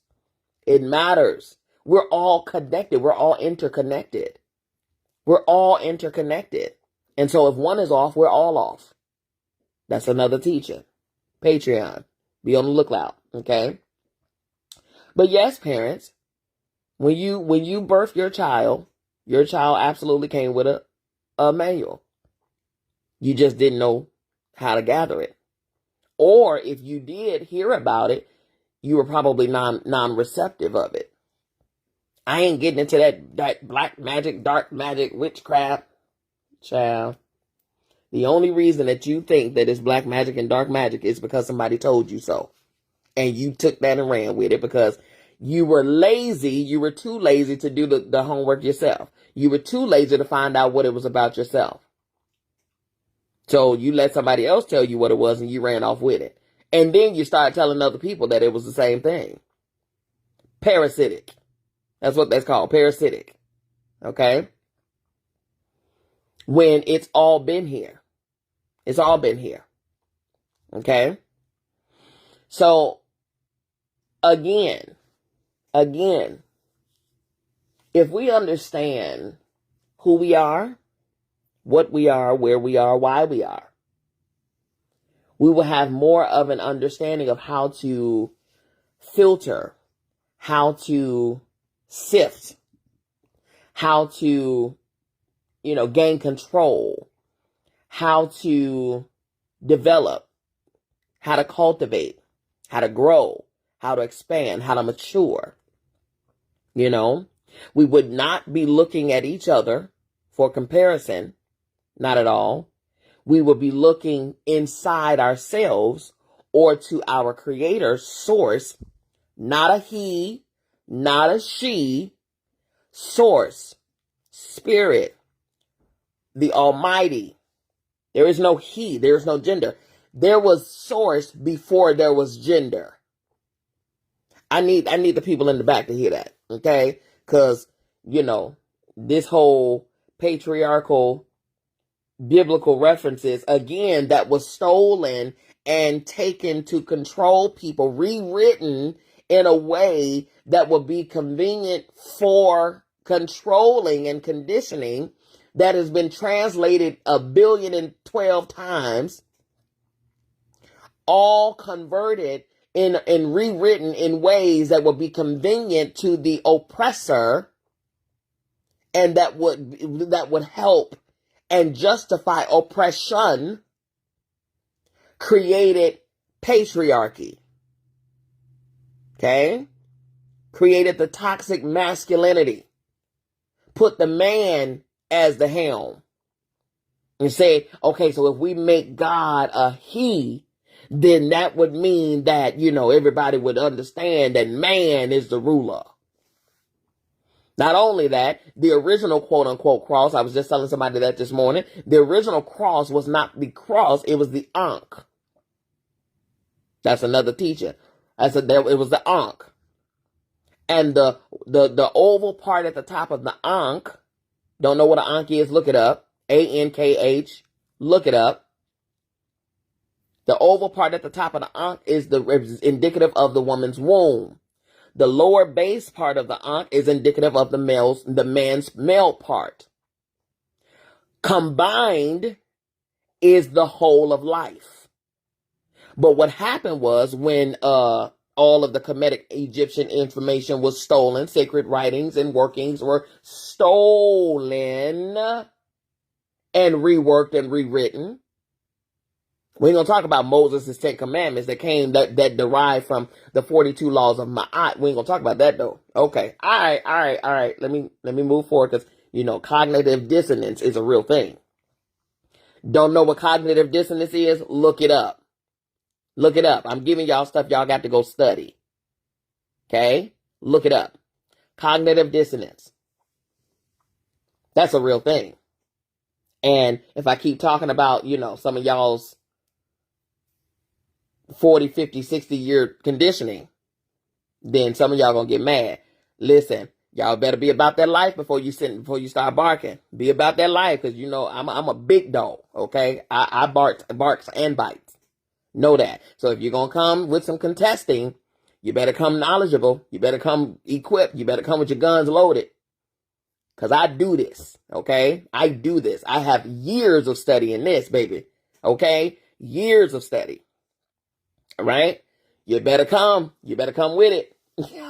It matters. We're all connected. We're all interconnected. We're all interconnected. And so if one is off, we're all off. That's another teaching. Patreon. Be on the lookout. Okay. But yes, parents, when you birth your child absolutely came with a manual. You just didn't know how to gather it. Or if you did hear about it, you were probably non-receptive of it. I ain't getting into that black magic, dark magic, witchcraft. Child. The only reason that you think that it's black magic and dark magic is because somebody told you so. And you took that and ran with it because you were lazy. You were too lazy to do the homework yourself. You were too lazy to find out what it was about yourself. So you let somebody else tell you what it was and you ran off with it. And then you start telling other people that it was the same thing. Parasitic. That's what that's called. Parasitic. Okay? When it's all been here. It's all been here. Okay? So, again, if we understand who we are, what we are, where we are, why we are, we will have more of an understanding of how to filter, how to sift, how to, gain control, how to develop, how to cultivate, how to grow, how to expand, how to mature. We would not be looking at each other for comparison. Not at all. We would be looking inside ourselves or to our creator source, not a he, not a she, source, spirit, the Almighty. There is no he, there is no gender. There was source before there was gender. I need the people in the back to hear that, okay? Because, this whole patriarchal biblical references, again, that was stolen and taken to control people, rewritten in a way that would be convenient for controlling and conditioning, that has been translated 1,000,000,012 times, all converted and rewritten in ways that would be convenient to the oppressor, and that would help and justify oppression, created patriarchy. Okay? Created the toxic masculinity. Put the man as the helm. And say, okay, so if we make God a he, then that would mean that, everybody would understand that man is the ruler. Not only that, the original quote unquote cross, I was just telling somebody that this morning, the original cross was not the cross, it was the Ankh. That's another teacher. It was the Ankh. And the oval part at the top of the ankh, don't know what an ankh is, look it up. ANKH, look it up. The oval part at the top of the ankh is indicative of the woman's womb. The lower base part of the ankh is indicative of the man's male part. Combined is the whole of life. But what happened was when all of the Kemetic Egyptian information was stolen, sacred writings and workings were stolen and reworked and rewritten. We ain't gonna talk about Moses' 10 Commandments that derived from the 42 laws of Ma'at. We ain't gonna talk about that though. Okay. All right. Let me move forward because, cognitive dissonance is a real thing. Don't know what cognitive dissonance is? Look it up. Look it up. I'm giving y'all stuff y'all got to go study. Okay? Look it up. Cognitive dissonance. That's a real thing. And if I keep talking about, some of y'all's 40, 50, 60-year conditioning, then some of y'all gonna get mad. Listen, y'all better be about that life before you start barking. Be about that life, because I'm a big dog. Okay, I barks and bites. Know that. So if you're gonna come with some contesting, you better come knowledgeable. You better come equipped. You better come with your guns loaded. Because I do this. Okay, I do this. I have years of studying this, baby. Okay, years of study. Right? You better come. You better come with it.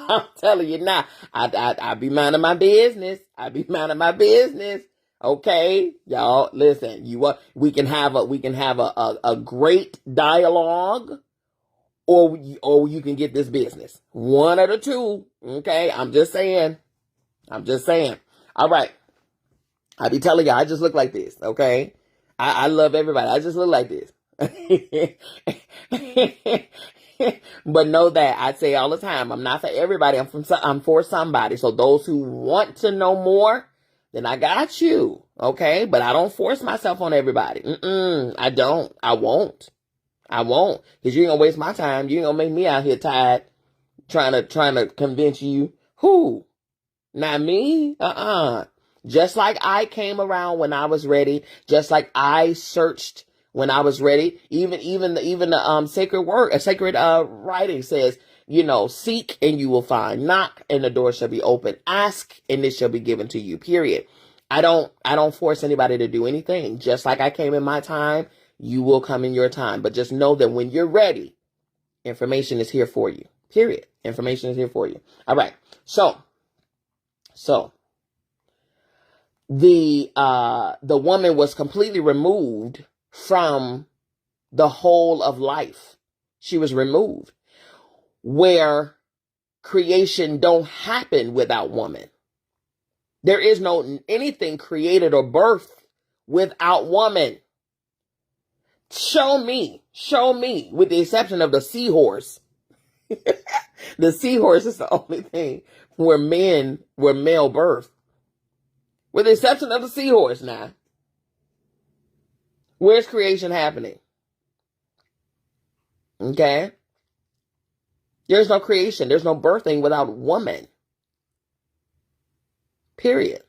I'm telling you now. I be minding my business. I be minding my business. Okay, y'all. Listen. We can have a great dialogue, or you can get this business. One of the two. Okay. I'm just saying. All right. I be telling y'all. I just look like this. Okay. I love everybody. I just look like this. But know that I say all the time, I'm not for everybody. I'm for somebody. So those who want to know more, then I got you. Okay. But I don't force myself on everybody. I don't. I won't. Cause you ain't gonna waste my time. You ain't gonna make me out here tired trying to convince you. Who? Not me. Just like I came around when I was ready. Just like I searched when I was ready. Even the sacred writing says, seek and you will find, knock and the door shall be open, ask and it shall be given to you. Period. I don't force anybody to do anything. Just like I came in my time, you will come in your time. But just know that when you're ready, information is here for you. Period. Information is here for you. All right. So the woman was completely removed from the whole of life. She was removed, where creation don't happen without woman. There is no anything created or birthed without woman. Show me, with the exception of the seahorse. The seahorse is the only thing where men were male birth. With the exception of the seahorse now. Where's creation happening? Okay? There's no creation. There's no birthing without woman. Period.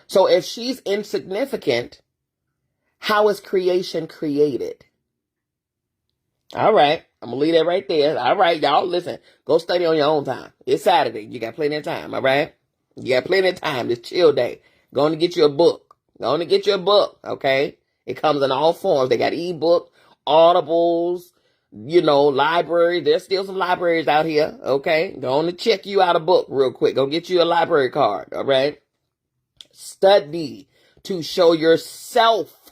So if she's insignificant, how is creation created? All right. I'm going to leave that right there. All right, y'all. Listen. Go study on your own time. It's Saturday. You got plenty of time. All right? You got plenty of time. This chill day. Go on and get you a book. Okay? It comes in all forms. They got ebook, audibles, library. There's still some libraries out here. Okay? Go on and check you out a book real quick. Go get you a library card. All right? Study to show yourself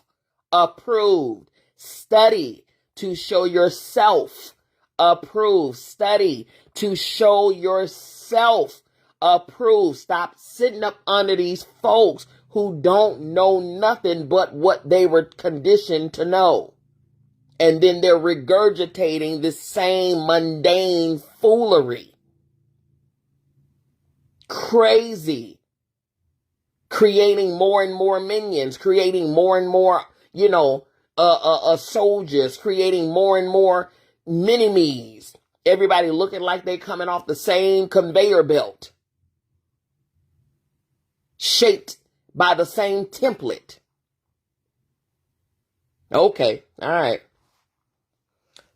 approved. Study to show yourself approved. Study to show yourself approved. Stop sitting up under these folks who don't know nothing but what they were conditioned to know. And then they're regurgitating the same mundane foolery. Crazy. Creating more and more minions, creating more and more, soldiers, creating more and more mini-me's, Everybody looking like they coming off the same conveyor belt, shaped by the same template. Okay, all right.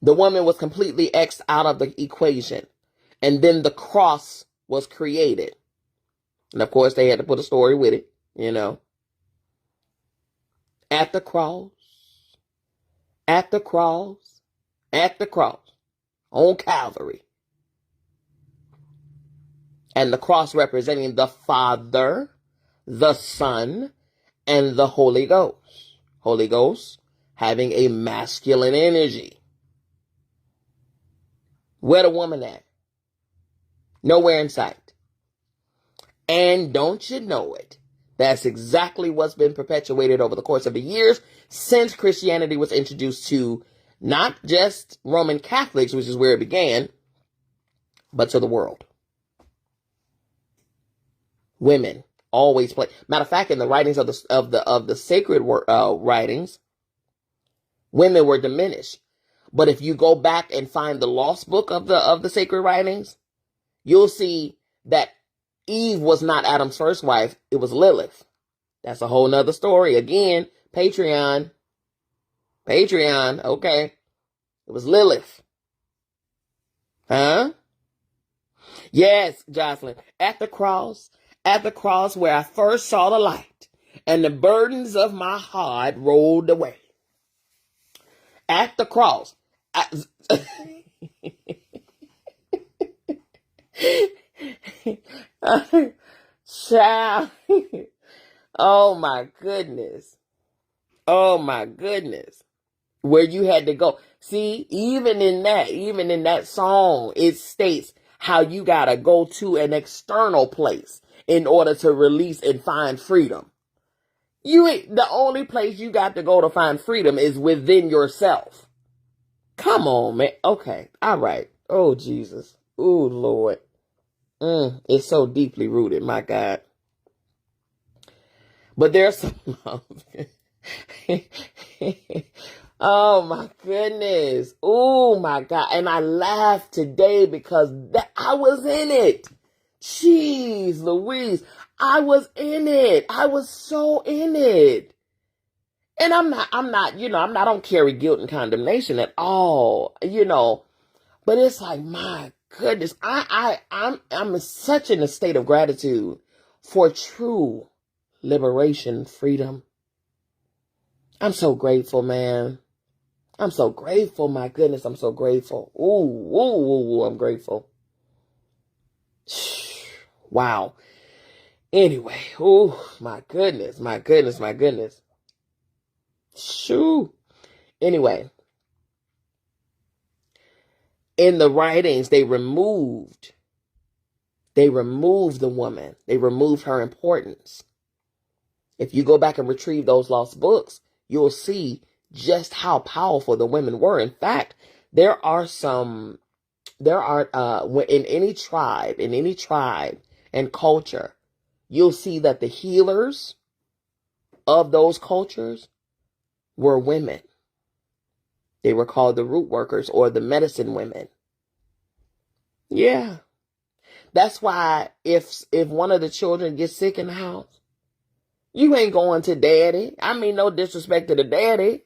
The woman was completely X'd out of the equation. And then the cross was created. And of course, they had to put a story with it, you know. At the cross, at the cross, at the cross, on Calvary. And the cross representing the Father, the Son, and the Holy Ghost. Holy Ghost having a masculine energy. Where the woman at? Nowhere in sight. And don't you know it? That's exactly what's been perpetuated over the course of the years since Christianity was introduced to not just Roman Catholics, which is where it began, but to the world. Women always play. Matter of fact, in the writings of the sacred writings, women were diminished. But if you go back and find the lost book of the sacred writings, you'll see that Eve was not Adam's first wife. It was Lilith. That's a whole nother story. Again, Patreon. Okay. It was Lilith. Huh? Yes, Jocelyn. At the cross where I first saw the light and the burdens of my heart rolled away. At the cross. Child. Oh my goodness. Oh my goodness. Where you had to go. See, even in that song, it states how you gotta go to an external place in order to release and find freedom. The only place you got to go to find freedom is within yourself. Come on, man. Okay. All right. Oh, Jesus. Oh, Lord. It's so deeply rooted, my God. But there's some love. Oh, my goodness. Oh, my God. And I laughed today because I was in it. Jeez, Louise. I was in it. I was so in it. And I'm not, I don't carry guilt and condemnation at all, but it's like, my goodness, I'm such in a state of gratitude for true liberation, freedom. I'm so grateful, man. I'm so grateful. My goodness, I'm so grateful. Ooh, I'm grateful. Wow. Anyway, my goodness. Shoo. Anyway, in the writings, they removed the woman. They removed her importance. If you go back and retrieve those lost books, you'll see just how powerful the women were. In fact, in any tribe and culture, you'll see that the healers of those cultures were women. They were called the root workers or the medicine women. Yeah. That's why if one of the children gets sick in the house, you ain't going to daddy. I mean, no disrespect to the daddy.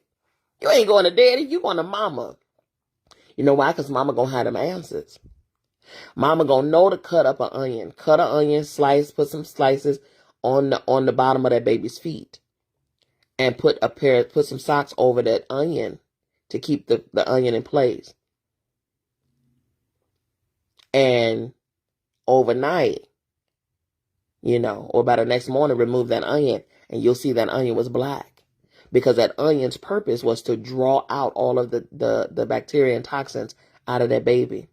You ain't going to daddy. You going to mama. You know why? Because mama going to have them answers. Mama going to know to cut up an onion. Cut an onion, slice, put some slices on the bottom of that baby's feet. And put some socks over that onion to keep the onion in place. And overnight, or by the next morning, remove that onion and you'll see that onion was black. Because that onion's purpose was to draw out all of the bacteria and toxins out of that baby.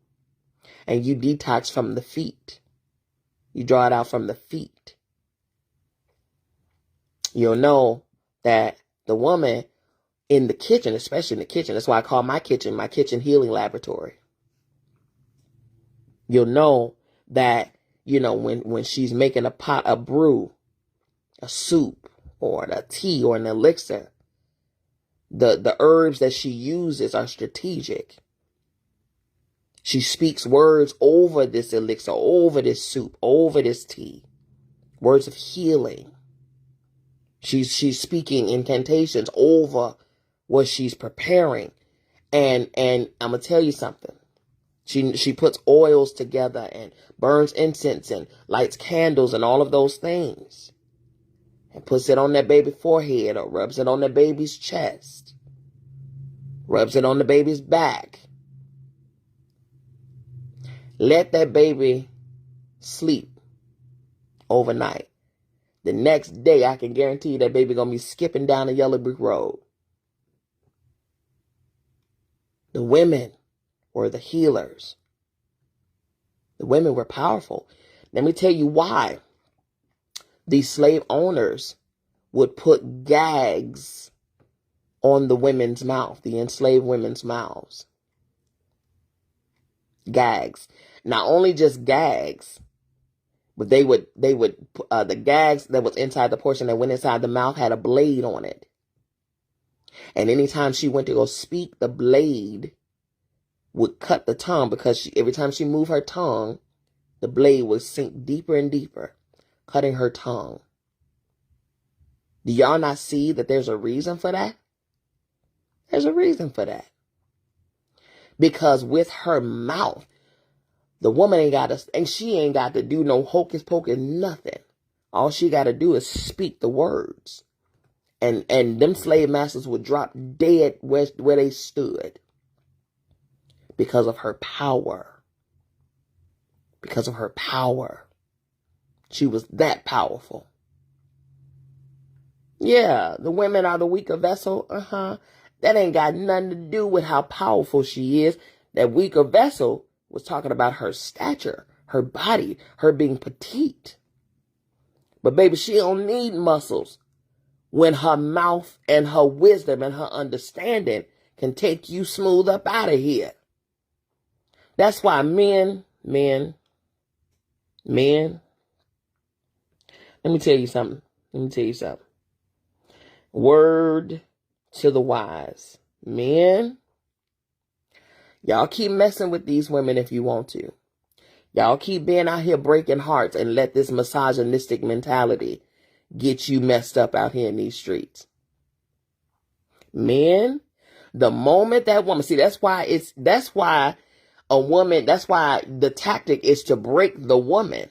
And you detox from the feet. You draw it out from the feet. You'll know that the woman in the kitchen, especially in the kitchen, that's why I call my kitchen healing laboratory. You'll know that, when she's making a pot, a brew, a soup, or a tea, or an elixir, the herbs that she uses are strategic. She speaks words over this elixir, over this soup, over this tea. Words of healing. She's speaking incantations over what she's preparing. And I'm going to tell you something. She puts oils together and burns incense and lights candles and all of those things. And puts it on that baby's forehead or rubs it on the baby's chest. Rubs it on the baby's back. Let that baby sleep overnight. The next day, I can guarantee you that baby going to be skipping down a yellow brick road. The women were the healers. The women were powerful. Let me tell you why these slave owners would put gags on the women's mouth, the enslaved women's mouths. Gags. Not only just gags, but they would the gags that was inside the portion that went inside the mouth had a blade on it. And anytime she went to go speak, the blade would cut the tongue, because every time she moved her tongue, the blade would sink deeper and deeper, cutting her tongue. Do y'all not see that there's a reason for that? There's a reason for that. Because with her mouth, the woman she ain't got to do no hocus pocus, nothing. All she got to do is speak the words. And them slave masters would drop dead where they stood. Because of her power. Because of her power. She was that powerful. Yeah, the women are the weaker vessel. That ain't got nothing to do with how powerful she is. That weaker vessel was talking about her stature, her body, her being petite. But baby, she don't need muscles when her mouth and her wisdom and her understanding can take you smooth up out of here. That's why men, let me tell you something. Word to the wise. Men, y'all keep messing with these women if you want to. Y'all keep being out here breaking hearts and let this misogynistic mentality get you messed up out here in these streets. Men, the moment that woman, see, that's why the tactic is to break the woman.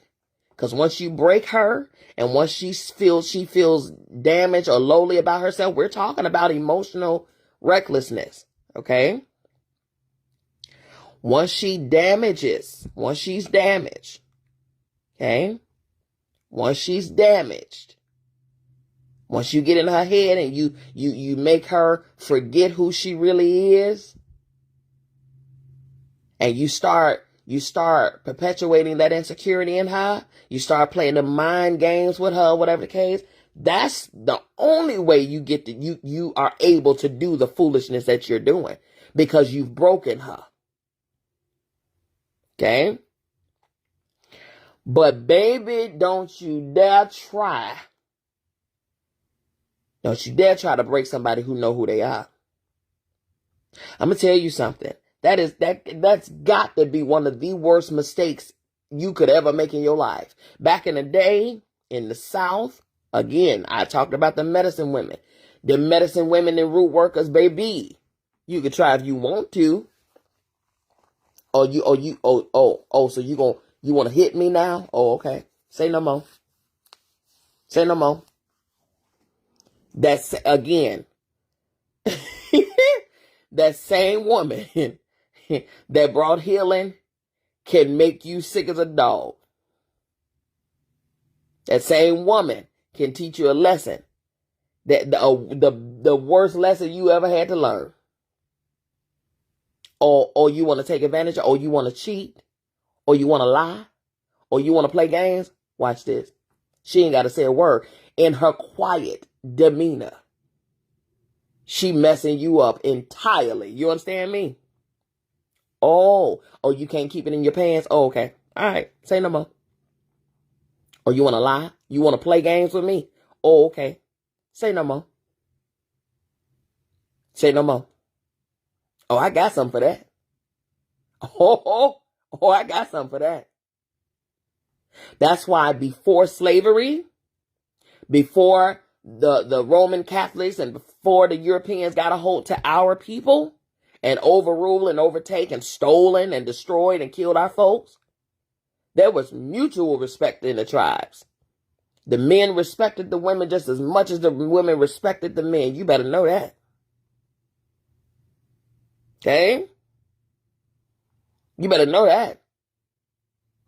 Because once you break her, and once she feels damaged or lowly about herself, we're talking about emotional recklessness. Okay? Once she's damaged, okay? Once she's damaged, once you get in her head and you make her forget who she really is, and you start perpetuating that insecurity in her, you start playing the mind games with her, whatever the case, that's the only way you are able to do the foolishness that you're doing, because you've broken her. Okay? But baby, don't you dare try to break somebody who know who they are. I'm gonna tell you something. That's got to be one of the worst mistakes you could ever make in your life. Back in the day, in the South, again, I talked about the medicine women. The medicine women and root workers, baby. You could try if you want to. So you want to hit me now? Oh, okay. Say no more. That's, again, that same woman that brought healing can make you sick as a dog. That same woman can teach you a lesson, that the worst lesson you ever had to learn. Or you want to take advantage of, or you want to cheat, or you want to lie, or you want to play games. Watch this. She ain't got to say a word. In her quiet demeanor, she messing you up entirely. You understand me? Oh, you can't keep it in your pants? Oh, okay. All right. Say no more. Or you want to lie? You want to play games with me? Oh, okay. Say no more. Oh, I got something for that. Oh, I got something for that. That's why before slavery, before the Roman Catholics and before the Europeans got a hold to our people and overruled and overtaken and stolen and destroyed and killed our folks, there was mutual respect in the tribes. The men respected the women just as much as the women respected the men. You better know that. Okay? You better know that.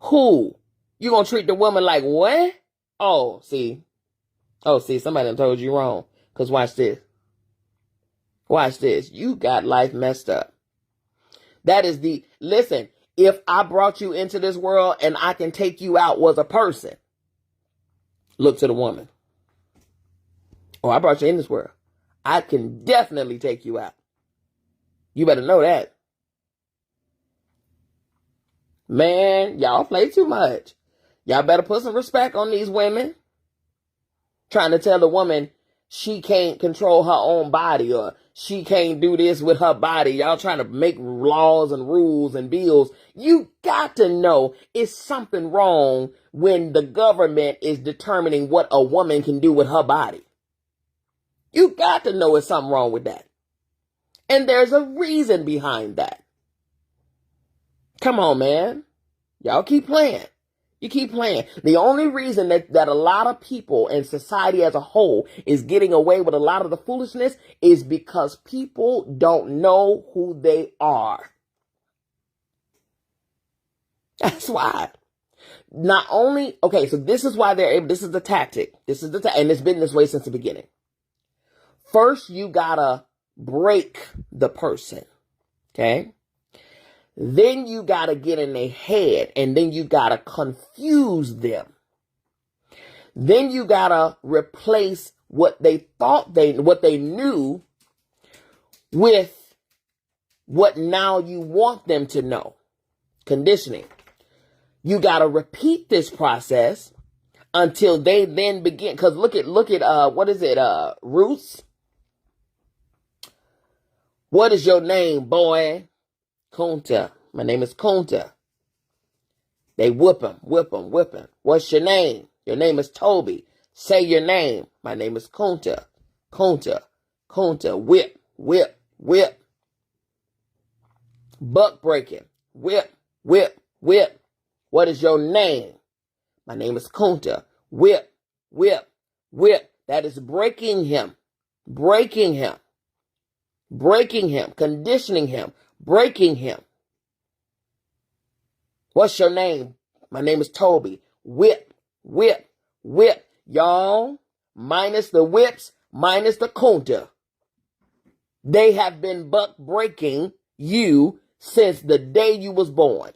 Who? You gonna treat the woman like what? Oh, see, somebody done told you wrong. Because watch this. Watch this. You got life messed up. That is listen, if I brought you into this world and I can take you out was a person, look to the woman. Oh, I brought you in this world. I can definitely take you out. You better know that. Man, y'all play too much. Y'all better put some respect on these women. Trying to tell the woman she can't control her own body or she can't do this with her body. Y'all trying to make laws and rules and bills. You got to know it's something wrong when the government is determining what a woman can do with her body. You got to know it's something wrong with that. And there's a reason behind that. Come on, man. Y'all keep playing. You keep playing. The only reason that a lot of people and society as a whole is getting away with a lot of the foolishness is because people don't know who they are. That's why. Not only, okay, so this is why they're able, this is the tactic. And it's been this way since the beginning. First, you gotta break the person. Okay? Then you got to get in their head and then you got to confuse them. Then you got to replace what they thought what they knew with what now you want them to know. Conditioning. You got to repeat this process until they then begin. Cause look at, what is it? Roots. What is your name, boy? Kunta. My name is Kunta. They whip him. What's your name? Your name is Toby. Say your name. My name is Kunta. Kunta. Whip. Buck breaking. Whip. What is your name? My name is Kunta. Whip. That is breaking him. Conditioning him. Breaking him. What's your name? My name is Toby. Whip. Y'all, minus the whips, minus the kunta. They have been buck breaking you since the day you was born.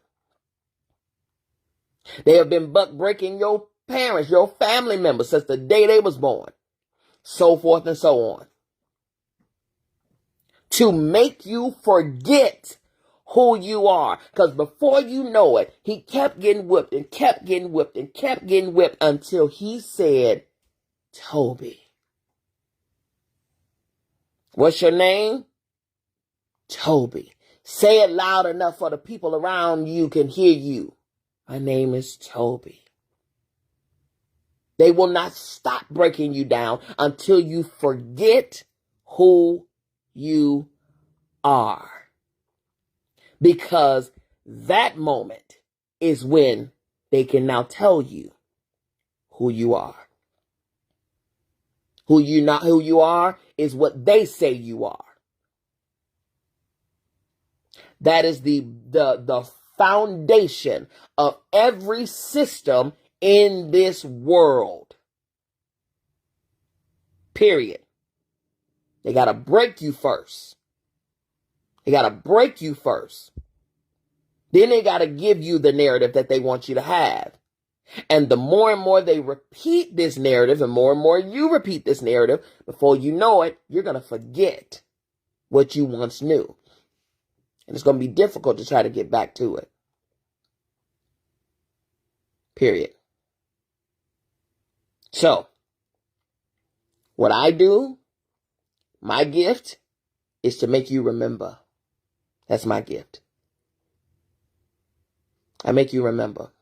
They have been buck breaking your parents, your family members since the day they was born. So forth and so on. To make you forget who you are. Because before you know it, he kept getting whipped until he said, Toby. What's your name? Toby. Say it loud enough for the people around you can hear you. My name is Toby. They will not stop breaking you down until you forget who you are. Because that moment is when they can now tell you who you are. Who you are is what they say you are. That is the foundation of every system in this world. Period. They got to break you first. Then they got to give you the narrative that they want you to have. And the more and more they repeat this narrative, and more you repeat this narrative, before you know it, you're going to forget what you once knew. And it's going to be difficult to try to get back to it. Period. So, what I do, my gift, is to make you remember. That's my gift. I make you remember.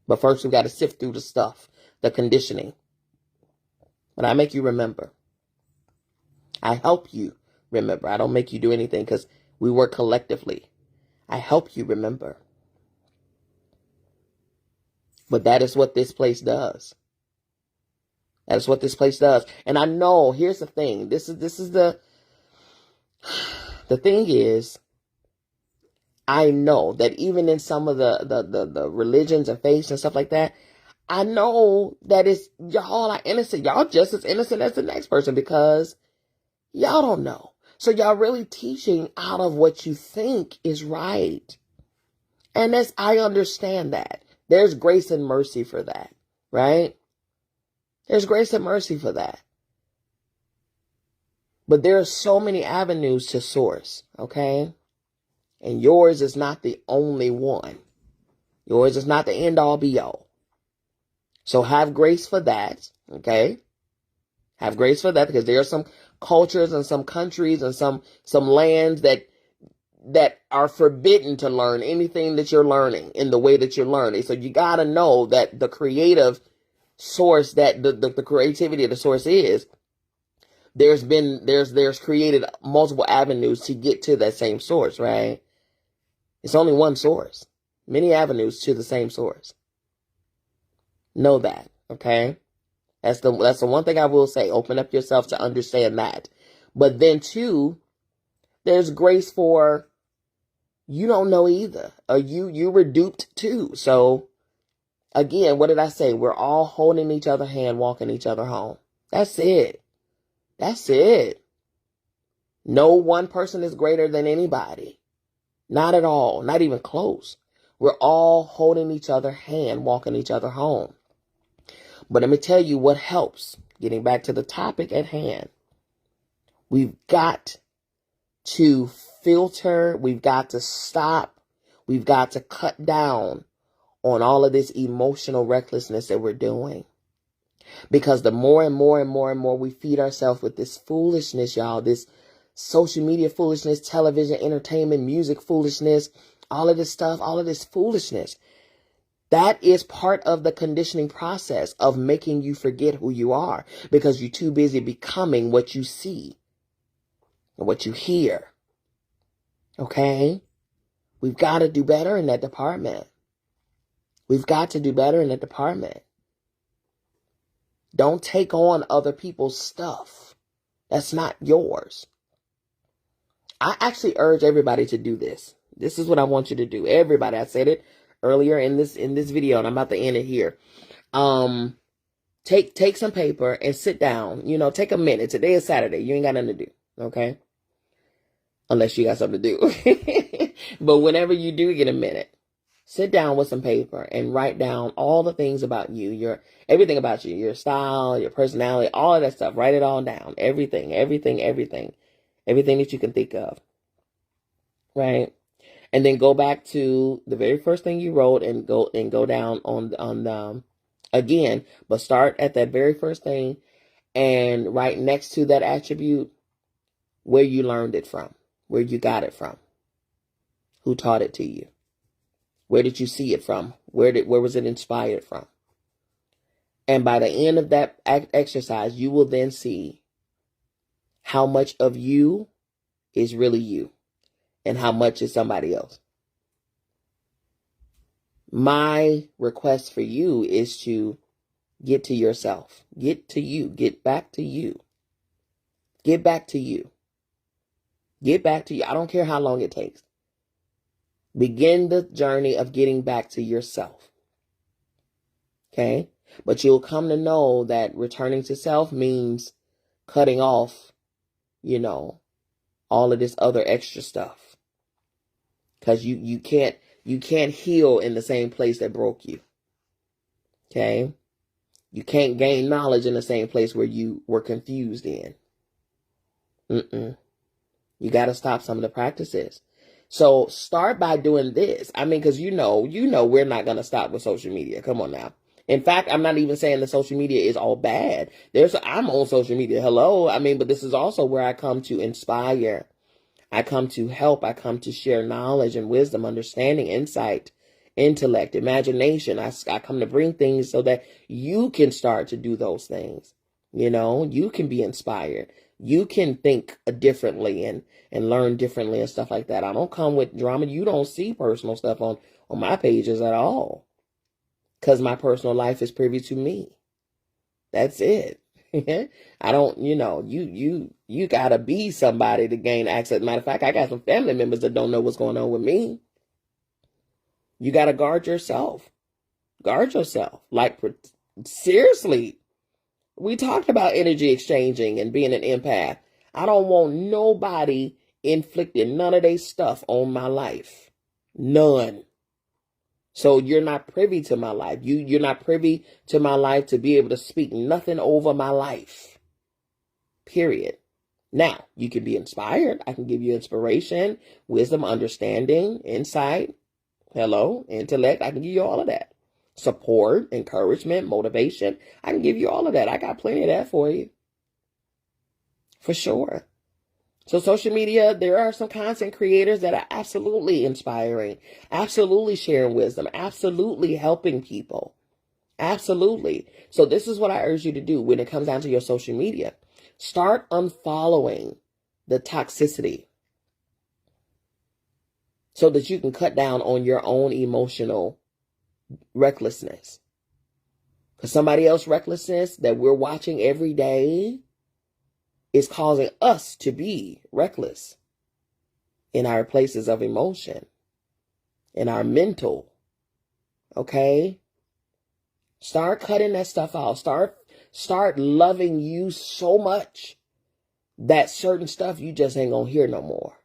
But first, we got to sift through the stuff, the conditioning. But I make you remember. I help you remember. I don't make you do anything because we work collectively. I help you remember. But that is what this place does. That is what this place does. And I know, here's the thing. This is the thing is, I know that even in some of the religions and faiths and stuff like that, I know that it's y'all are innocent. Y'all just as innocent as the next person because y'all don't know. So y'all really teaching out of what you think is right. And I understand that. There's grace and mercy for that, right? There's grace and mercy for that. But there are so many avenues to source, okay? And yours is not the only one. Yours is not the end all be all. So have grace for that, okay? Have grace for that because there are some cultures and some countries and some lands that are forbidden to learn anything that you're learning in the way that you're learning. So you got to know that the creative source, that the creativity of the source is, there's created multiple avenues to get to that same source, right? It's only one source, many avenues to the same source. Know that, okay? That's the one thing I will say. Open up yourself to understand that. But then too, there's grace for you don't know either. Or you were duped too. So again, what did I say? We're all holding each other's hand, walking each other home. That's it. That's it. No one person is greater than anybody. Not at all. Not even close. We're all holding each other's hand, walking each other home. But let me tell you what helps. Getting back to the topic at hand. We've got to filter. We've got to stop. We've got to cut down on all of this emotional recklessness that we're doing. Because the more and more and more and more we feed ourselves with this foolishness, y'all, this social media foolishness, television, entertainment, music foolishness, all of this stuff, all of this foolishness, that is part of the conditioning process of making you forget who you are because you're too busy becoming what you see and what you hear. Okay? We've got to do better in that department. We've got to do better in that department. Don't take on other people's stuff. That's not yours. I actually urge everybody to do this. This is what I want you to do. Everybody, I said it earlier in this video, and I'm about to end it here. Take some paper and sit down. Take a minute. Today is Saturday. You ain't got nothing to do. Okay? Unless you got something to do. But whenever you do get a minute, sit down with some paper and write down all the things about you, everything about you, your style, your personality, all of that stuff. Write it all down. Everything that you can think of. Right? And then go back to the very first thing you wrote and go down on again, but start at that very first thing and right next to that attribute where you learned it from, where you got it from, who taught it to you, where did you see it from, where was it inspired from. And by the end of that exercise, you will then see how much of you is really you and how much is somebody else. My request for you is to get to yourself. Get to you. Get back to you. Get back to you. Get back to you. I don't care how long it takes. Begin the journey of getting back to yourself. Okay? But you'll come to know that returning to self means cutting off, all of this other extra stuff. Because you can't heal in the same place that broke you. Okay? You can't gain knowledge in the same place where you were confused in. You got to stop some of the practices. So start by doing this. Because you know we're not going to stop with social media. Come on now. In fact, I'm not even saying that social media is all bad. I'm on social media. Hello. But this is also where I come to inspire. I come to help. I come to share knowledge and wisdom, understanding, insight, intellect, imagination. I come to bring things so that you can start to do those things. You know, you can be inspired. You can think differently and learn differently and stuff like that. I don't come with drama. You don't see personal stuff on my pages at all, because my personal life is privy to me. That's it. I don't, you gotta be somebody to gain access. Matter of fact, I got some family members that don't know what's going on with me. You gotta guard yourself. Guard yourself. Like, seriously. We talked about energy exchanging and being an empath. I don't want nobody inflicting none of their stuff on my life. None. So you're not privy to my life. You're not privy to my life to be able to speak nothing over my life. Period. Now, you can be inspired. I can give you inspiration, wisdom, understanding, insight, intellect. I can give you all of that. Support, encouragement, motivation. I can give you all of that. I got plenty of that for you. For sure. So social media, there are some content creators that are absolutely inspiring, absolutely sharing wisdom, absolutely helping people. Absolutely. So this is what I urge you to do when it comes down to your social media. Start unfollowing the toxicity so that you can cut down on your own emotional recklessness. Because somebody else's recklessness that we're watching every day is causing us to be reckless in our places of emotion, in our mental. Okay? Start cutting that stuff out. Start loving you so much that certain stuff you just ain't gonna hear no more.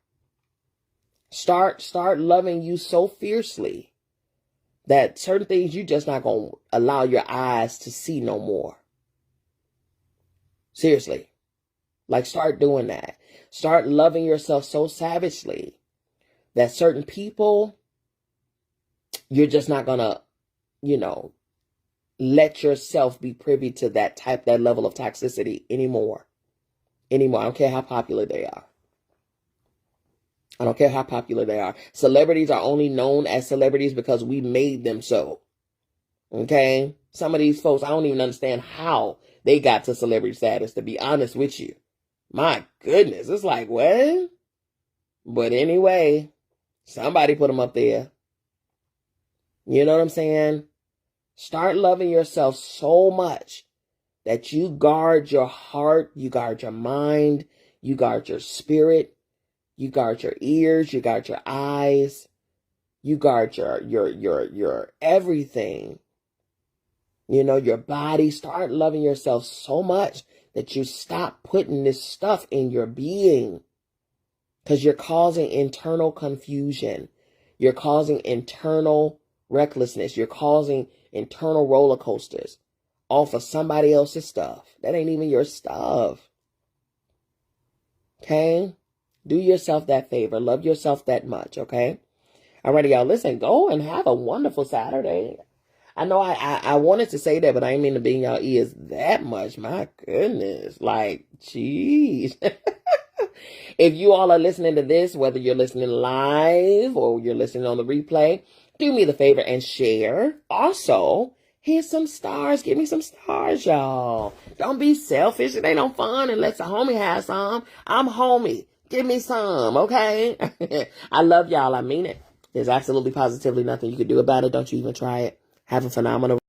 Start loving you so fiercely that certain things you just not gonna allow your eyes to see no more. Seriously. Like, start doing that. Start loving yourself so savagely that certain people, you're just not gonna, let yourself be privy to that level of toxicity anymore. I don't care how popular they are. I don't care how popular they are. Celebrities are only known as celebrities because we made them so. Okay? Some of these folks, I don't even understand how they got to celebrity status, to be honest with you. My goodness. It's like, what? But anyway, somebody put them up there. You know what I'm saying? Start loving yourself so much that you guard your heart, you guard your mind, you guard your spirit, you guard your ears, you guard your eyes, you guard your everything. Your body. Start loving yourself so much that you stop putting this stuff in your being, because you're causing internal confusion. You're causing internal recklessness. You're causing internal roller coasters off of somebody else's stuff. That ain't even your stuff. Okay? Do yourself that favor. Love yourself that much, okay? Alrighty, y'all. Listen, go and have a wonderful Saturday. I know I wanted to say that, but I ain't mean to be in y'all ears that much. My goodness. Like, jeez. If you all are listening to this, whether you're listening live or you're listening on the replay, do me the favor and share. Also, hit some stars. Give me some stars, y'all. Don't be selfish. It ain't no fun unless a homie has some. I'm homie. Give me some, okay? I love y'all. I mean it. There's absolutely positively nothing you can do about it. Don't you even try it. Have a phenomenal